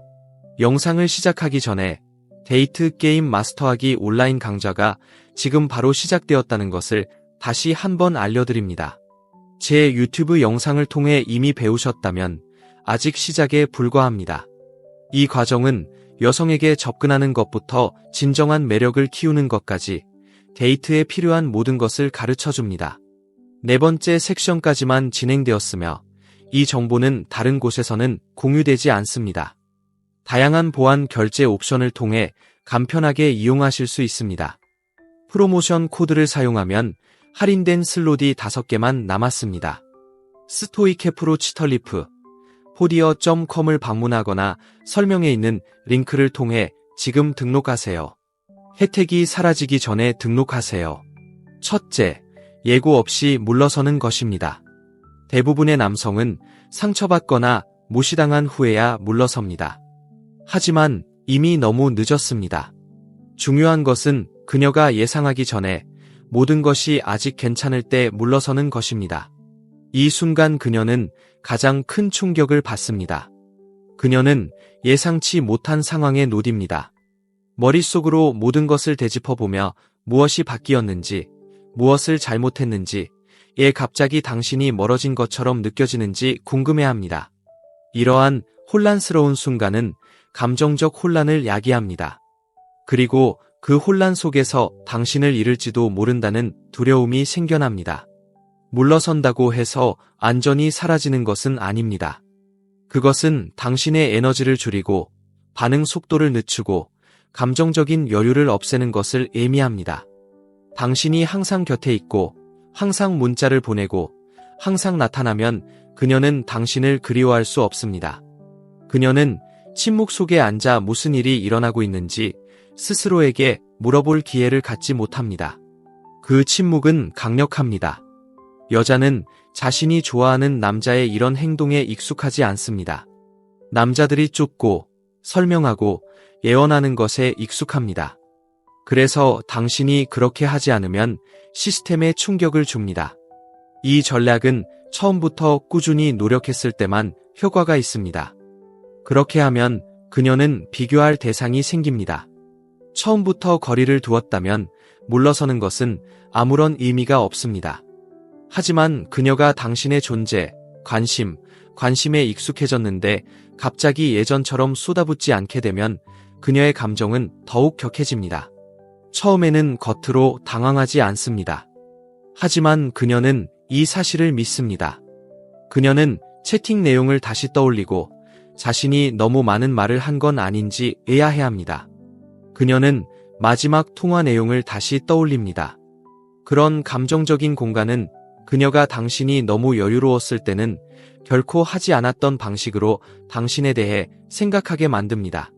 영상을 시작하기 전에 데이트 게임 마스터하기 온라인 강좌가 지금 바로 시작되었다는 것을 다시 한번 알려드립니다. 제 유튜브 영상을 통해 이미 배우셨다면 아직 시작에 불과합니다. 이 과정은 여성에게 접근하는 것부터 진정한 매력을 키우는 것까지 데이트에 필요한 모든 것을 가르쳐 줍니다. 4번째 섹션까지만 진행되었으며 이 정보는 다른 곳에서는 공유되지 않습니다. 다양한 보안 결제 옵션을 통해 간편하게 이용하실 수 있습니다. 프로모션 코드를 사용하면 할인된 슬롯이 5개만 남았습니다. 스토이케프로 치털리프 포디어.com을 방문하거나 설명에 있는 링크를 통해 지금 등록하세요. 혜택이 사라지기 전에 등록하세요. 첫째, 예고 없이 물러서는 것입니다. 대부분의 남성은 상처받거나 무시당한 후에야 물러섭니다. 하지만 이미 너무 늦었습니다. 중요한 것은 그녀가 예상하기 전에 모든 것이 아직 괜찮을 때 물러서는 것입니다. 이 순간 그녀는 가장 큰 충격을 받습니다. 그녀는 예상치 못한 상황에 놓입니다. 머릿속으로 모든 것을 되짚어보며 무엇이 바뀌었는지, 무엇을 잘못했는지, 갑자기 당신이 멀어진 것처럼 느껴지는지 궁금해합니다. 이러한 혼란스러운 순간은 감정적 혼란을 야기합니다. 그리고 그 혼란 속에서 당신을 잃을지도 모른다는 두려움이 생겨납니다. 물러선다고 해서 안전이 사라지는 것은 아닙니다. 그것은 당신의 에너지를 줄이고 반응 속도를 늦추고 감정적인 여유를 없애는 것을 의미합니다. 당신이 항상 곁에 있고 항상 문자를 보내고 항상 나타나면 그녀는 당신을 그리워할 수 없습니다. 그녀는 침묵 속에 앉아 무슨 일이 일어나고 있는지 스스로에게 물어볼 기회를 갖지 못합니다. 그 침묵은 강력합니다. 여자는 자신이 좋아하는 남자의 이런 행동에 익숙하지 않습니다. 남자들이 쫓고 설명하고 예언하는 것에 익숙합니다. 그래서 당신이 그렇게 하지 않으면 시스템에 충격을 줍니다. 이 전략은 처음부터 꾸준히 노력했을 때만 효과가 있습니다. 그렇게 하면 그녀는 비교할 대상이 생깁니다. 처음부터 거리를 두었다면 물러서는 것은 아무런 의미가 없습니다. 하지만 그녀가 당신의 존재, 관심에 익숙해졌는데 갑자기 예전처럼 쏟아붓지 않게 되면 그녀의 감정은 더욱 격해집니다. 처음에는 겉으로 당황하지 않습니다. 하지만 그녀는 이 사실을 믿습니다. 그녀는 채팅 내용을 다시 떠올리고 자신이 너무 많은 말을 한 건 아닌지 의아해합니다. 그녀는 마지막 통화 내용을 다시 떠올립니다. 그런 감정적인 공간은 그녀가 당신이 너무 여유로웠을 때는 결코 하지 않았던 방식으로 당신에 대해 생각하게 만듭니다.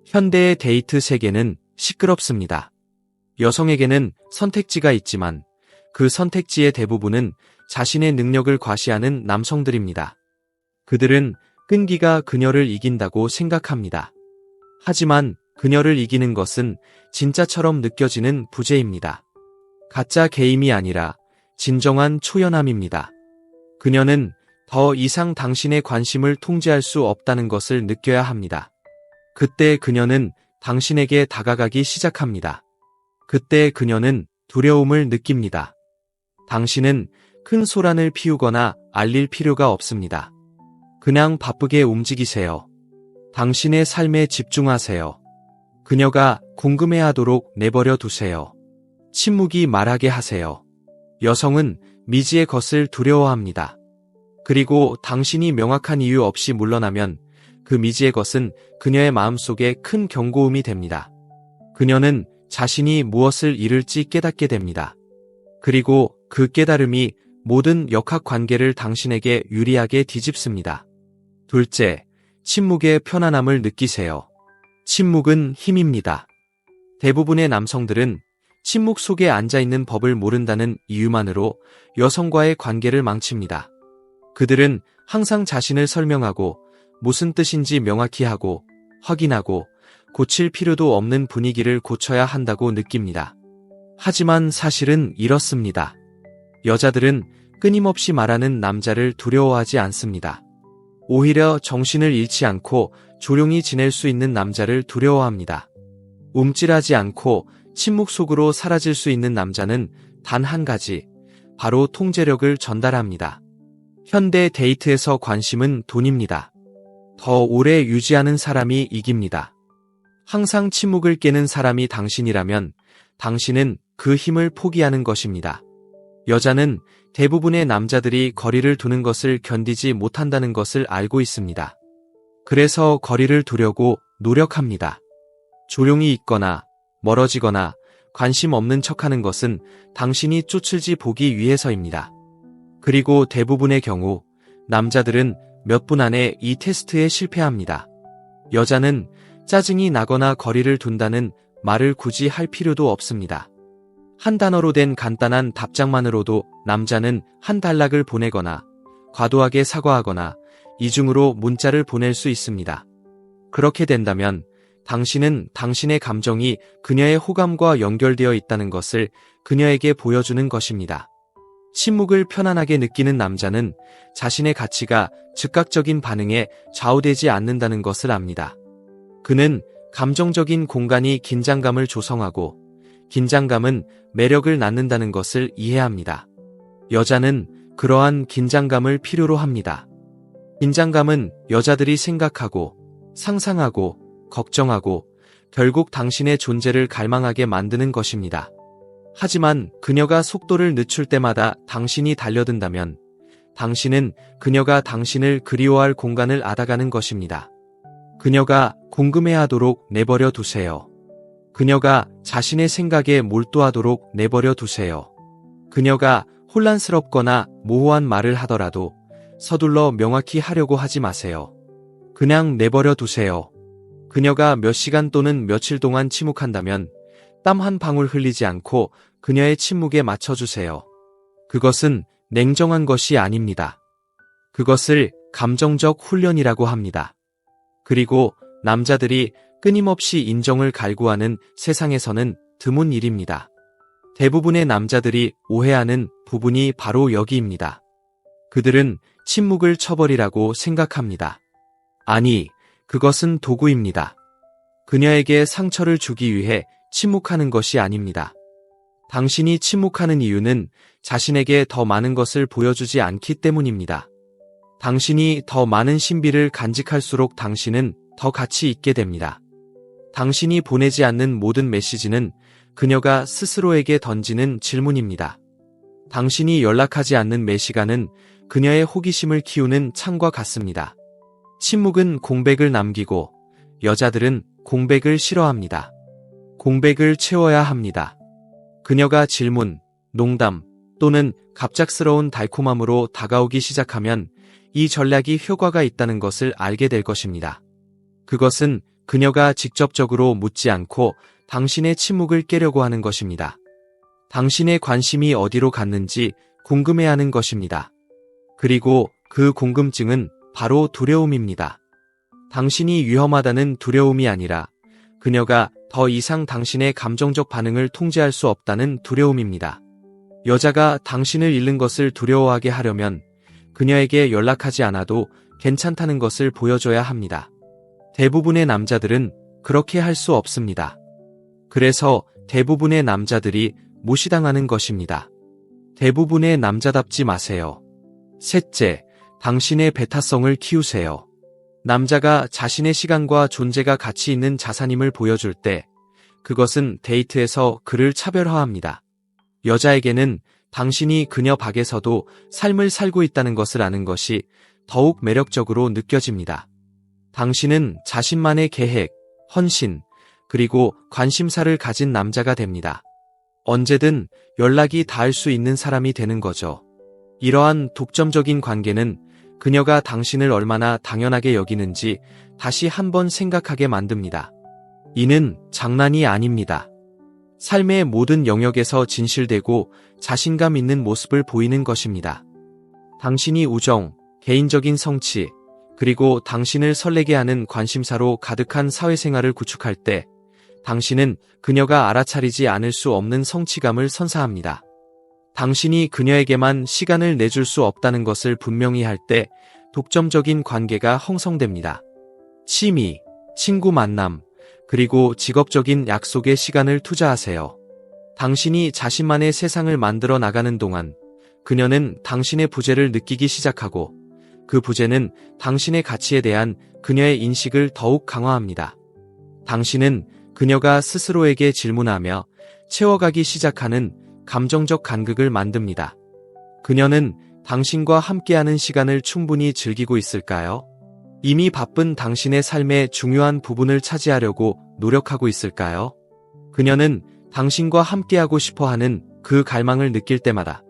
현대의 데이트 세계는 시끄럽습니다. 여성에게는 선택지가 있지만 그 선택지의 대부분은 자신의 능력을 과시하는 남성들입니다. 그들은 끈기가 그녀를 이긴다고 생각합니다. 하지만 그녀를 이기는 것은 진짜처럼 느껴지는 부재입니다. 가짜 게임이 아니라 진정한 초연함입니다. 그녀는 더 이상 당신의 관심을 통제할 수 없다는 것을 느껴야 합니다. 그때 그녀는 당신에게 다가가기 시작합니다. 그때 그녀는 두려움을 느낍니다. 당신은 큰 소란을 피우거나 알릴 필요가 없습니다. 그냥 바쁘게 움직이세요. 당신의 삶에 집중하세요. 그녀가 궁금해하도록 내버려 두세요. 침묵이 말하게 하세요. 여성은 미지의 것을 두려워합니다. 그리고 당신이 명확한 이유 없이 물러나면 그 미지의 것은 그녀의 마음속에 큰 경고음이 됩니다. 그녀는 자신이 무엇을 잃을지 깨닫게 됩니다. 그리고 그 깨달음이 모든 역학관계를 당신에게 유리하게 뒤집습니다. 둘째, 침묵의 편안함을 느끼세요. 침묵은 힘입니다. 대부분의 남성들은 침묵 속에 앉아있는 법을 모른다는 이유만으로 여성과의 관계를 망칩니다. 그들은 항상 자신을 설명하고 무슨 뜻인지 명확히 하고 확인하고 고칠 필요도 없는 분위기를 고쳐야 한다고 느낍니다. 하지만 사실은 이렇습니다. 여자들은 끊임없이 말하는 남자를 두려워하지 않습니다. 오히려 정신을 잃지 않고 조용히 지낼 수 있는 남자를 두려워합니다. 움찔하지 않고 침묵 속으로 사라질 수 있는 남자는 단 한 가지, 바로 통제력을 전달합니다. 현대 데이트에서 관심은 돈입니다. 더 오래 유지하는 사람이 이깁니다. 항상 침묵을 깨는 사람이 당신이라면 당신은 그 힘을 포기하는 것입니다. 여자는 대부분의 남자들이 거리를 두는 것을 견디지 못한다는 것을 알고 있습니다. 그래서 거리를 두려고 노력합니다. 조용히 있거나 멀어지거나 관심 없는 척하는 것은 당신이 쫓을지 보기 위해서입니다. 그리고 대부분의 경우 남자들은 몇 분 안에 이 테스트에 실패합니다. 여자는 짜증이 나거나 거리를 둔다는 말을 굳이 할 필요도 없습니다. 한 단어로 된 간단한 답장만으로도 남자는 한 단락을 보내거나 과도하게 사과하거나 이중으로 문자를 보낼 수 있습니다. 그렇게 된다면 당신은 당신의 감정이 그녀의 호감과 연결되어 있다는 것을 그녀에게 보여주는 것입니다. 침묵을 편안하게 느끼는 남자는 자신의 가치가 즉각적인 반응에 좌우되지 않는다는 것을 압니다. 그는 감정적인 공간이 긴장감을 조성하고 긴장감은 매력을 낳는다는 것을 이해합니다. 여자는 그러한 긴장감을 필요로 합니다. 긴장감은 여자들이 생각하고 상상하고 걱정하고 결국 당신의 존재를 갈망하게 만드는 것입니다. 하지만 그녀가 속도를 늦출 때마다 당신이 달려든다면 당신은 그녀가 당신을 그리워할 공간을 앗아가는 것입니다. 그녀가 궁금해하도록 내버려 두세요. 그녀가 자신의 생각에 몰두하도록 내버려 두세요. 그녀가 혼란스럽거나 모호한 말을 하더라도 서둘러 명확히 하려고 하지 마세요. 그냥 내버려 두세요. 그녀가 몇 시간 또는 며칠 동안 침묵한다면 땀 한 방울 흘리지 않고 그녀의 침묵에 맞춰주세요. 그것은 냉정한 것이 아닙니다. 그것을 감정적 훈련이라고 합니다. 그리고 남자들이 끊임없이 인정을 갈구하는 세상에서는 드문 일입니다. 대부분의 남자들이 오해하는 부분이 바로 여기입니다. 그들은 침묵을 쳐버리라고 생각합니다. 아니, 그것은 도구입니다. 그녀에게 상처를 주기 위해 침묵하는 것이 아닙니다. 당신이 침묵하는 이유는 자신에게 더 많은 것을 보여주지 않기 때문입니다. 당신이 더 많은 신비를 간직할수록 당신은 더 가치 있게 됩니다. 당신이 보내지 않는 모든 메시지는 그녀가 스스로에게 던지는 질문입니다. 당신이 연락하지 않는 매시간은 그녀의 호기심을 키우는 창과 같습니다. 침묵은 공백을 남기고 여자들은 공백을 싫어합니다. 공백을 채워야 합니다. 그녀가 질문, 농담 또는 갑작스러운 달콤함으로 다가오기 시작하면 이 전략이 효과가 있다는 것을 알게 될 것입니다. 그것은 그녀가 직접적으로 묻지 않고 당신의 침묵을 깨려고 하는 것입니다. 당신의 관심이 어디로 갔는지 궁금해하는 것입니다. 그리고 그 궁금증은 바로 두려움입니다. 당신이 위험하다는 두려움이 아니라 그녀가 더 이상 당신의 감정적 반응을 통제할 수 없다는 두려움입니다. 여자가 당신을 잃는 것을 두려워하게 하려면 그녀에게 연락하지 않아도 괜찮다는 것을 보여줘야 합니다. 대부분의 남자들은 그렇게 할 수 없습니다. 그래서 대부분의 남자들이 무시당하는 것입니다. 대부분의 남자답지 마세요. 셋째, 당신의 배타성을 키우세요. 남자가 자신의 시간과 존재가 가치 있는 자산임을 보여줄 때 그것은 데이트에서 그를 차별화합니다. 여자에게는 당신이 그녀 밖에서도 삶을 살고 있다는 것을 아는 것이 더욱 매력적으로 느껴집니다. 당신은 자신만의 계획, 헌신, 그리고 관심사를 가진 남자가 됩니다. 언제든 연락이 닿을 수 있는 사람이 되는 거죠. 이러한 독점적인 관계는 그녀가 당신을 얼마나 당연하게 여기는지 다시 한번 생각하게 만듭니다. 이는 장난이 아닙니다. 삶의 모든 영역에서 진실되고 자신감 있는 모습을 보이는 것입니다. 당신이 우정, 개인적인 성취, 그리고 당신을 설레게 하는 관심사로 가득한 사회생활을 구축할 때 당신은 그녀가 알아차리지 않을 수 없는 성취감을 선사합니다. 당신이 그녀에게만 시간을 내줄 수 없다는 것을 분명히 할 때 독점적인 관계가 형성됩니다. 취미, 친구 만남, 그리고 직업적인 약속에 시간을 투자하세요. 당신이 자신만의 세상을 만들어 나가는 동안 그녀는 당신의 부재를 느끼기 시작하고 그 부재는 당신의 가치에 대한 그녀의 인식을 더욱 강화합니다. 당신은 그녀가 스스로에게 질문하며 채워가기 시작하는 감정적 간극을 만듭니다. 그녀는 당신과 함께하는 시간을 충분히 즐기고 있을까요? 이미 바쁜 당신의 삶의 중요한 부분을 차지하려고 노력하고 있을까요? 그녀는 당신과 함께하고 싶어 하는 그 갈망을 느낄 때마다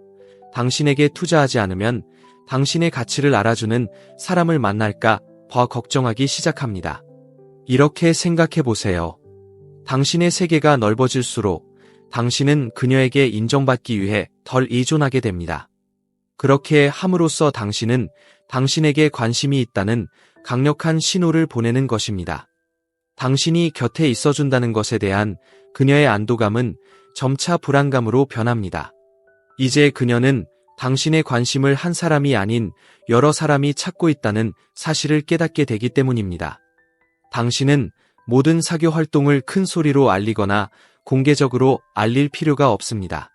당신에게 투자하지 않으면 당신의 가치를 알아주는 사람을 만날까 봐 걱정하기 시작합니다. 이렇게 생각해 보세요. 당신의 세계가 넓어질수록 당신은 그녀에게 인정받기 위해 덜 의존하게 됩니다. 그렇게 함으로써 당신은 당신에게 관심이 있다는 강력한 신호를 보내는 것입니다. 당신이 곁에 있어준다는 것에 대한 그녀의 안도감은 점차 불안감으로 변합니다. 이제 그녀는 당신의 관심을 한 사람이 아닌 여러 사람이 찾고 있다는 사실을 깨닫게 되기 때문입니다. 당신은 모든 사교 활동을 큰 소리로 알리거나 공개적으로 알릴 필요가 없습니다.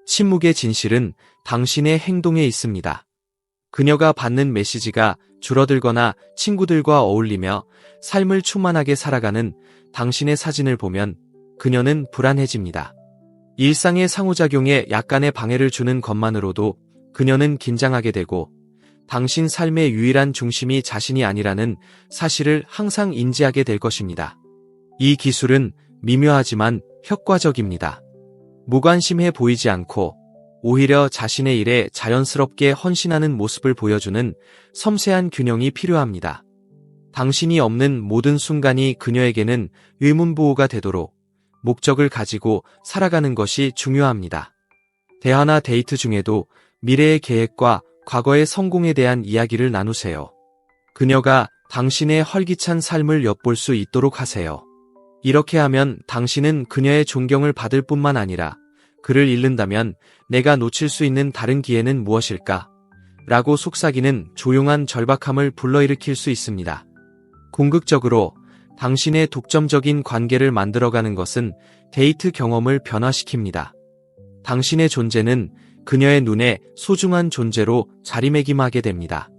침묵의 진실은 당신의 행동에 있습니다. 그녀가 받는 메시지가 줄어들거나 친구들과 어울리며 삶을 충만하게 살아가는 당신의 사진을 보면 그녀는 불안해집니다. 일상의 상호작용에 약간의 방해를 주는 것만으로도 그녀는 긴장하게 되고 당신 삶의 유일한 중심이 자신이 아니라는 사실을 항상 인지하게 될 것입니다. 이 기술은 미묘하지만 효과적입니다. 무관심해 보이지 않고 오히려 자신의 일에 자연스럽게 헌신하는 모습을 보여주는 섬세한 균형이 필요합니다. 당신이 없는 모든 순간이 그녀에게는 의문부호가 되도록 목적을 가지고 살아가는 것이 중요합니다. 대화나 데이트 중에도 미래의 계획과 과거의 성공에 대한 이야기를 나누세요. 그녀가 당신의 활기찬 삶을 엿볼 수 있도록 하세요. 이렇게 하면 당신은 그녀의 존경을 받을 뿐만 아니라 그를 잃는다면 내가 놓칠 수 있는 다른 기회는 무엇일까? 라고 속삭이는 조용한 절박함을 불러일으킬 수 있습니다. 궁극적으로 당신의 독점적인 관계를 만들어가는 것은 데이트 경험을 변화시킵니다. 당신의 존재는 그녀의 눈에 소중한 존재로 자리매김하게 됩니다.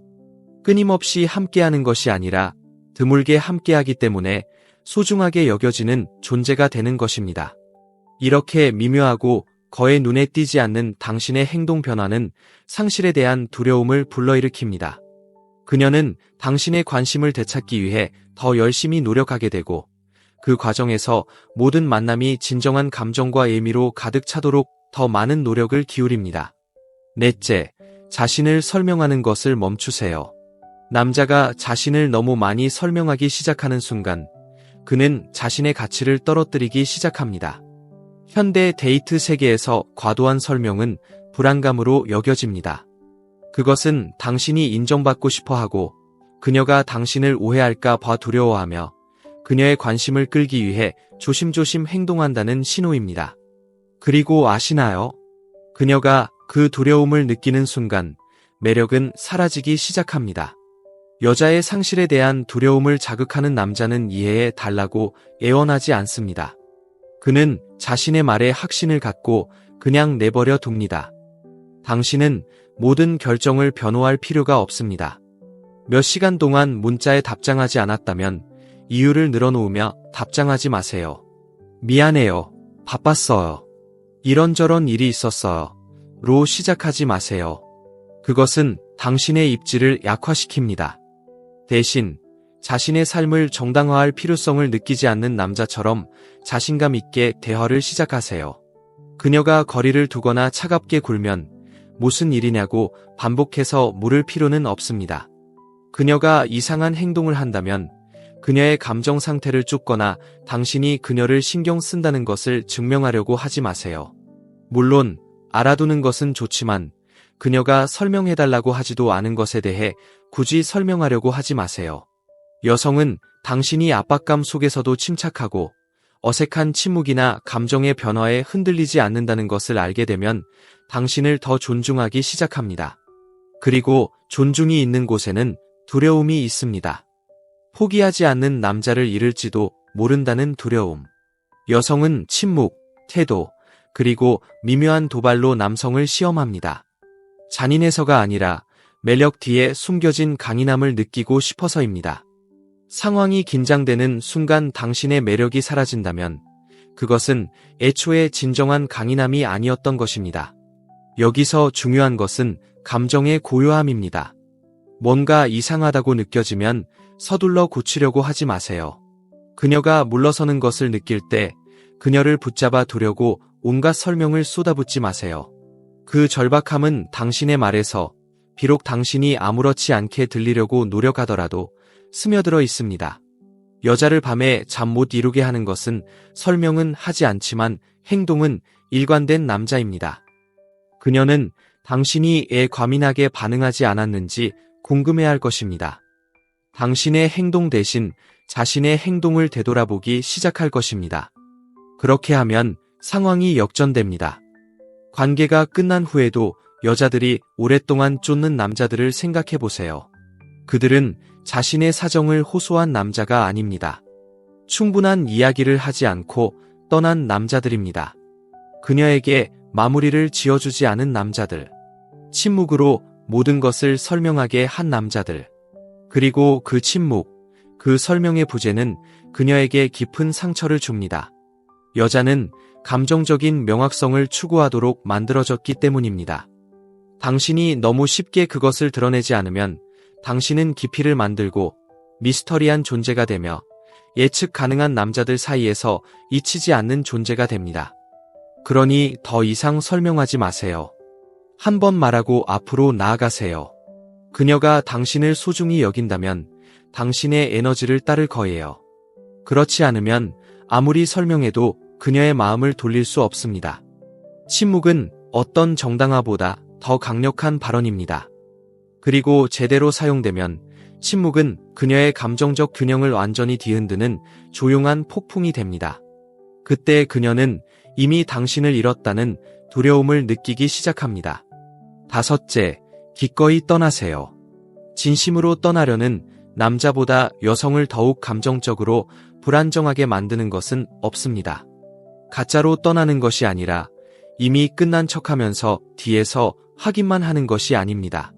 끊임없이 함께하는 것이 아니라 드물게 함께하기 때문에 소중하게 여겨지는 존재가 되는 것입니다. 이렇게 미묘하고 거의 눈에 띄지 않는 당신의 행동 변화는 상실에 대한 두려움을 불러일으킵니다. 그녀는 당신의 관심을 되찾기 위해 더 열심히 노력하게 되고 그 과정에서 모든 만남이 진정한 감정과 의미로 가득 차도록 더 많은 노력을 기울입니다. 넷째, 자신을 설명하는 것을 멈추세요. 남자가 자신을 너무 많이 설명하기 시작하는 순간 그는 자신의 가치를 떨어뜨리기 시작합니다. 현대 데이트 세계에서 과도한 설명은 불안감으로 여겨집니다. 그것은 당신이 인정받고 싶어 하고 그녀가 당신을 오해할까 봐 두려워하며 그녀의 관심을 끌기 위해 조심조심 행동한다는 신호입니다. 그리고 아시나요? 그녀가 그 두려움을 느끼는 순간 매력은 사라지기 시작합니다. 여자의 상실에 대한 두려움을 자극하는 남자는 이해해 달라고 애원하지 않습니다. 그는 자신의 말에 확신을 갖고 그냥 내버려 둡니다. 당신은 모든 결정을 변호할 필요가 없습니다. 몇 시간 동안 문자에 답장하지 않았다면 이유를 늘어놓으며 답장하지 마세요. 미안해요. 바빴어요. 이런저런 일이 있었어요. 로 시작하지 마세요. 그것은 당신의 입지를 약화시킵니다. 대신 자신의 삶을 정당화할 필요성을 느끼지 않는 남자처럼 자신감 있게 대화를 시작하세요. 그녀가 거리를 두거나 차갑게 굴면 무슨 일이냐고 반복해서 물을 필요는 없습니다. 그녀가 이상한 행동을 한다면 그녀의 감정 상태를 쫓거나 당신이 그녀를 신경 쓴다는 것을 증명하려고 하지 마세요. 물론 알아두는 것은 좋지만 그녀가 설명해달라고 하지도 않은 것에 대해 굳이 설명하려고 하지 마세요. 여성은 당신이 압박감 속에서도 침착하고 어색한 침묵이나 감정의 변화에 흔들리지 않는다는 것을 알게 되면 당신을 더 존중하기 시작합니다. 그리고 존중이 있는 곳에는 두려움이 있습니다. 포기하지 않는 남자를 잃을지도 모른다는 두려움. 여성은 침묵, 태도, 그리고 미묘한 도발로 남성을 시험합니다. 잔인해서가 아니라 매력 뒤에 숨겨진 강인함을 느끼고 싶어서입니다. 상황이 긴장되는 순간 당신의 매력이 사라진다면 그것은 애초에 진정한 강인함이 아니었던 것입니다. 여기서 중요한 것은 감정의 고요함입니다. 뭔가 이상하다고 느껴지면 서둘러 고치려고 하지 마세요. 그녀가 물러서는 것을 느낄 때 그녀를 붙잡아 두려고 온갖 설명을 쏟아붓지 마세요. 그 절박함은 당신의 말에서 비록 당신이 아무렇지 않게 들리려고 노력하더라도 스며들어 있습니다. 여자를 밤에 잠 못 이루게 하는 것은 설명은 하지 않지만 행동은 일관된 남자입니다. 그녀는 당신이 과민하게 반응하지 않았는지 궁금해할 것입니다. 당신의 행동 대신 자신의 행동을 되돌아보기 시작할 것입니다. 그렇게 하면 상황이 역전됩니다. 관계가 끝난 후에도 여자들이 오랫동안 쫓는 남자들을 생각해 보세요. 그들은 자신의 사정을 호소한 남자가 아닙니다. 충분한 이야기를 하지 않고 떠난 남자들입니다. 그녀에게 마무리를 지어주지 않은 남자들. 침묵으로 모든 것을 설명하게 한 남자들. 그리고 그 침묵, 그 설명의 부재는 그녀에게 깊은 상처를 줍니다. 여자는 감정적인 명확성을 추구하도록 만들어졌기 때문입니다. 당신이 너무 쉽게 그것을 드러내지 않으면 당신은 깊이를 만들고 미스터리한 존재가 되며 예측 가능한 남자들 사이에서 잊히지 않는 존재가 됩니다. 그러니 더 이상 설명하지 마세요. 한 번 말하고 앞으로 나아가세요. 그녀가 당신을 소중히 여긴다면 당신의 에너지를 따를 거예요. 그렇지 않으면 아무리 설명해도 그녀의 마음을 돌릴 수 없습니다. 침묵은 어떤 정당화보다 더 강력한 발언입니다. 그리고 제대로 사용되면 침묵은 그녀의 감정적 균형을 완전히 뒤흔드는 조용한 폭풍이 됩니다. 그때 그녀는 이미 당신을 잃었다는 두려움을 느끼기 시작합니다. 다섯째, 기꺼이 떠나세요. 진심으로 떠나려는 남자보다 여성을 더욱 감정적으로 불안정하게 만드는 것은 없습니다. 가짜로 떠나는 것이 아니라 이미 끝난 척하면서 뒤에서 확인만 하는 것이 아닙니다.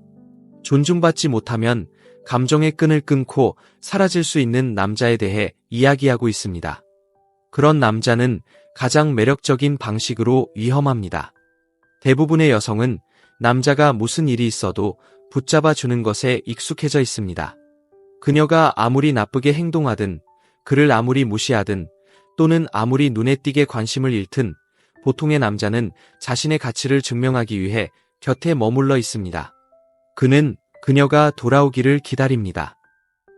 존중받지 못하면 감정의 끈을 끊고 사라질 수 있는 남자에 대해 이야기하고 있습니다. 그런 남자는 가장 매력적인 방식으로 위험합니다. 대부분의 여성은 남자가 무슨 일이 있어도 붙잡아 주는 것에 익숙해져 있습니다. 그녀가 아무리 나쁘게 행동하든, 그를 아무리 무시하든, 또는 아무리 눈에 띄게 관심을 잃든, 보통의 남자는 자신의 가치를 증명하기 위해 곁에 머물러 있습니다. 그는 그녀가 돌아오기를 기다립니다.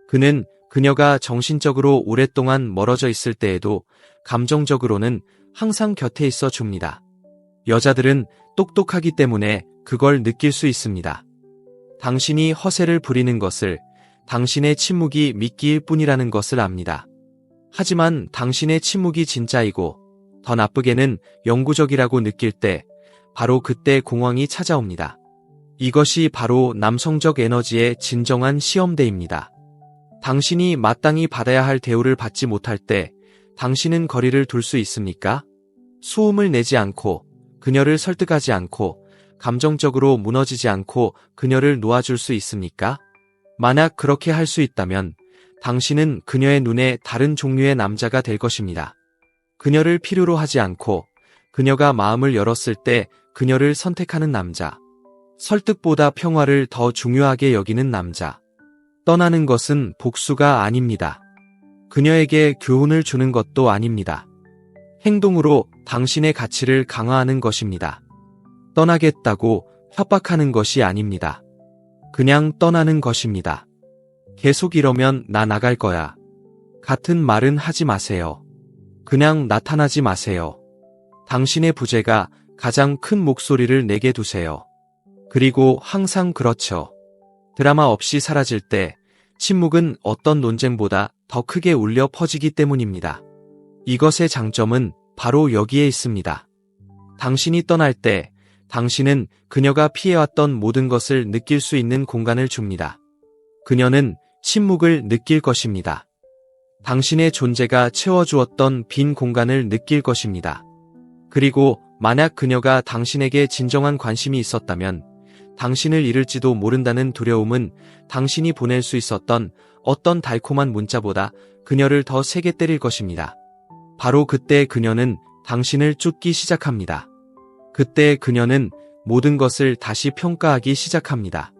그는 그녀가 정신적으로 오랫동안 멀어져 있을 때에도 감정적으로는 항상 곁에 있어 줍니다. 여자들은 똑똑하기 때문에 그걸 느낄 수 있습니다. 당신이 허세를 부리는 것을 당신의 침묵이 미끼일 뿐이라는 것을 압니다. 하지만 당신의 침묵이 진짜이고 더 나쁘게는 영구적이라고 느낄 때 바로 그때 공황이 찾아옵니다. 이것이 바로 남성적 에너지의 진정한 시험대입니다. 당신이 마땅히 받아야 할 대우를 받지 못할 때 당신은 거리를 둘 수 있습니까? 소음을 내지 않고, 그녀를 설득하지 않고, 감정적으로 무너지지 않고 그녀를 놓아줄 수 있습니까? 만약 그렇게 할 수 있다면 당신은 그녀의 눈에 다른 종류의 남자가 될 것입니다. 그녀를 필요로 하지 않고 그녀가 마음을 열었을 때 그녀를 선택하는 남자. 설득보다 평화를 더 중요하게 여기는 남자. 떠나는 것은 복수가 아닙니다. 그녀에게 교훈을 주는 것도 아닙니다. 행동으로 당신의 가치를 강화하는 것입니다. 떠나겠다고 협박하는 것이 아닙니다. 그냥 떠나는 것입니다. 계속 이러면 나 나갈 거야. 같은 말은 하지 마세요. 그냥 나타나지 마세요. 당신의 부재가 가장 큰 목소리를 내게 두세요. 그리고 항상 그렇죠. 드라마 없이 사라질 때 침묵은 어떤 논쟁보다 더 크게 울려 퍼지기 때문입니다. 이것의 장점은 바로 여기에 있습니다. 당신이 떠날 때 당신은 그녀가 피해왔던 모든 것을 느낄 수 있는 공간을 줍니다. 그녀는 침묵을 느낄 것입니다. 당신의 존재가 채워주었던 빈 공간을 느낄 것입니다. 그리고 만약 그녀가 당신에게 진정한 관심이 있었다면 당신을 잃을지도 모른다는 두려움은 당신이 보낼 수 있었던 어떤 달콤한 문자보다 그녀를 더 세게 때릴 것입니다. 바로 그때 그녀는 당신을 쫓기 시작합니다. 그때 그녀는 모든 것을 다시 평가하기 시작합니다.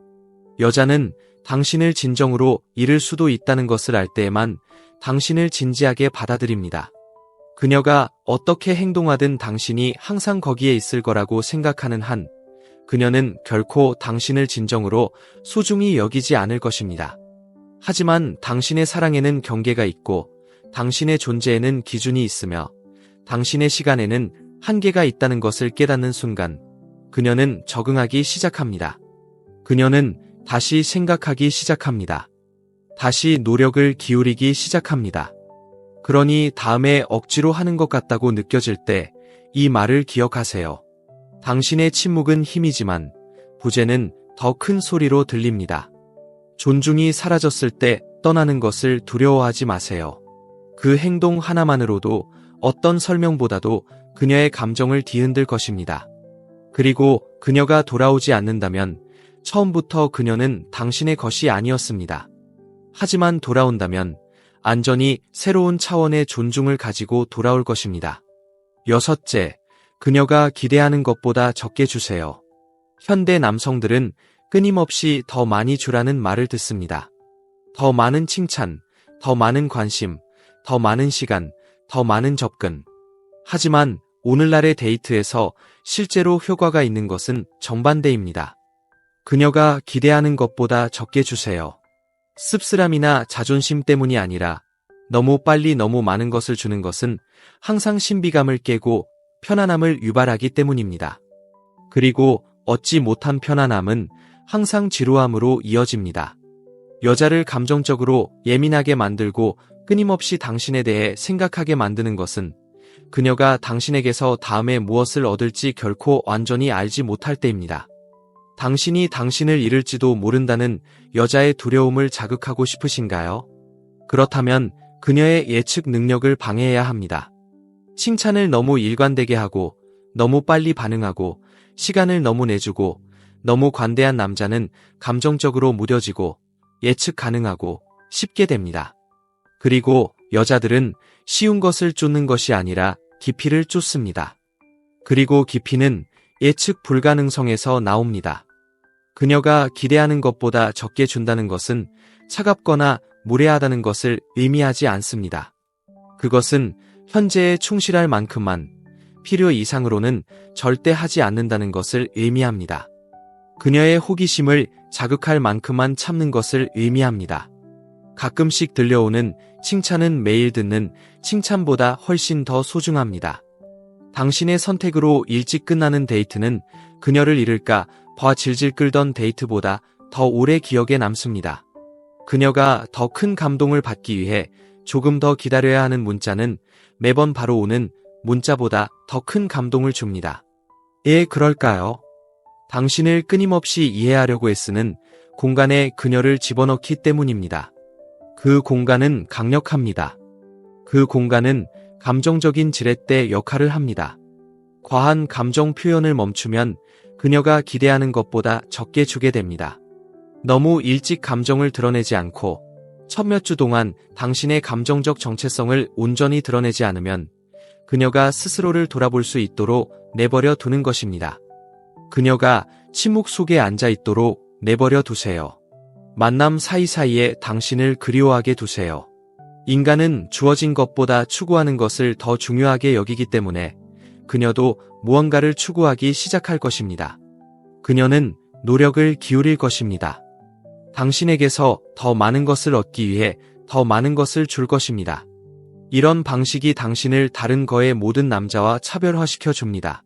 여자는 당신을 진정으로 잃을 수도 있다는 것을 알 때에만 당신을 진지하게 받아들입니다. 그녀가 어떻게 행동하든 당신이 항상 거기에 있을 거라고 생각하는 한, 그녀는 결코 당신을 진정으로 소중히 여기지 않을 것입니다. 하지만 당신의 사랑에는 경계가 있고, 당신의 존재에는 기준이 있으며, 당신의 시간에는 한계가 있다는 것을 깨닫는 순간, 그녀는 적응하기 시작합니다. 그녀는 다시 생각하기 시작합니다. 다시 노력을 기울이기 시작합니다. 그러니 다음에 억지로 하는 것 같다고 느껴질 때 이 말을 기억하세요. 당신의 침묵은 힘이지만 부재는 더 큰 소리로 들립니다. 존중이 사라졌을 때 떠나는 것을 두려워하지 마세요. 그 행동 하나만으로도 어떤 설명보다도 그녀의 감정을 뒤흔들 것입니다. 그리고 그녀가 돌아오지 않는다면 처음부터 그녀는 당신의 것이 아니었습니다. 하지만 돌아온다면 안전히 새로운 차원의 존중을 가지고 돌아올 것입니다. 여섯째, 그녀가 기대하는 것보다 적게 주세요. 현대 남성들은 끊임없이 더 많이 주라는 말을 듣습니다. 더 많은 칭찬, 더 많은 관심, 더 많은 시간, 더 많은 접근. 하지만 오늘날의 데이트에서 실제로 효과가 있는 것은 정반대입니다. 그녀가 기대하는 것보다 적게 주세요. 씁쓸함이나 자존심 때문이 아니라 너무 빨리 너무 많은 것을 주는 것은 항상 신비감을 깨고 편안함을 유발하기 때문입니다. 그리고 얻지 못한 편안함은 항상 지루함으로 이어집니다. 여자를 감정적으로 예민하게 만들고 끊임없이 당신에 대해 생각하게 만드는 것은 그녀가 당신에게서 다음에 무엇을 얻을지 결코 완전히 알지 못할 때입니다. 당신이 당신을 잃을지도 모른다는 여자의 두려움을 자극하고 싶으신가요? 그렇다면 그녀의 예측 능력을 방해해야 합니다. 칭찬을 너무 일관되게 하고, 너무 빨리 반응하고, 시간을 너무 내주고, 너무 관대한 남자는 감정적으로 무뎌지고, 예측 가능하고, 쉽게 됩니다. 그리고 여자들은 쉬운 것을 쫓는 것이 아니라 깊이를 쫓습니다. 그리고 깊이는 예측 불가능성에서 나옵니다. 그녀가 기대하는 것보다 적게 준다는 것은 차갑거나 무례하다는 것을 의미하지 않습니다. 그것은 현재에 충실할 만큼만, 필요 이상으로는 절대 하지 않는다는 것을 의미합니다. 그녀의 호기심을 자극할 만큼만 참는 것을 의미합니다. 가끔씩 들려오는 칭찬은 매일 듣는 칭찬보다 훨씬 더 소중합니다. 당신의 선택으로 일찍 끝나는 데이트는 그녀를 잃을까 봐 질질 끌던 데이트보다 더 오래 기억에 남습니다. 그녀가 더 큰 감동을 받기 위해 조금 더 기다려야 하는 문자는 매번 바로 오는 문자보다 더 큰 감동을 줍니다. 예, 그럴까요? 당신을 끊임없이 이해하려고 애쓰는 공간에 그녀를 집어넣기 때문입니다. 그 공간은 강력합니다. 그 공간은 감정적인 지렛대 역할을 합니다. 과한 감정 표현을 멈추면 그녀가 기대하는 것보다 적게 주게 됩니다. 너무 일찍 감정을 드러내지 않고 첫 몇 주 동안 당신의 감정적 정체성을 온전히 드러내지 않으면 그녀가 스스로를 돌아볼 수 있도록 내버려 두는 것입니다. 그녀가 침묵 속에 앉아 있도록 내버려 두세요. 만남 사이사이에 당신을 그리워하게 두세요. 인간은 주어진 것보다 추구하는 것을 더 중요하게 여기기 때문에 그녀도 무언가를 추구하기 시작할 것입니다. 그녀는 노력을 기울일 것입니다. 당신에게서 더 많은 것을 얻기 위해 더 많은 것을 줄 것입니다. 이런 방식이 당신을 다른 거의 모든 남자와 차별화시켜 줍니다.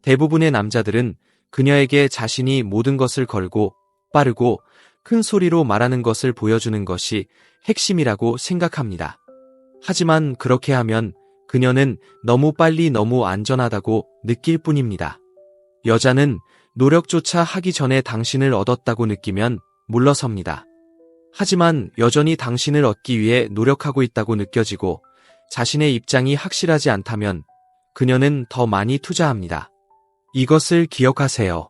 대부분의 남자들은 그녀에게 자신이 모든 것을 걸고 빠르고 큰 소리로 말하는 것을 보여주는 것이 핵심이라고 생각합니다. 하지만 그렇게 하면 그녀는 너무 빨리 너무 안전하다고 느낄 뿐입니다. 여자는 노력조차 하기 전에 당신을 얻었다고 느끼면 물러섭니다. 하지만 여전히 당신을 얻기 위해 노력하고 있다고 느껴지고 자신의 입장이 확실하지 않다면 그녀는 더 많이 투자합니다. 이것을 기억하세요.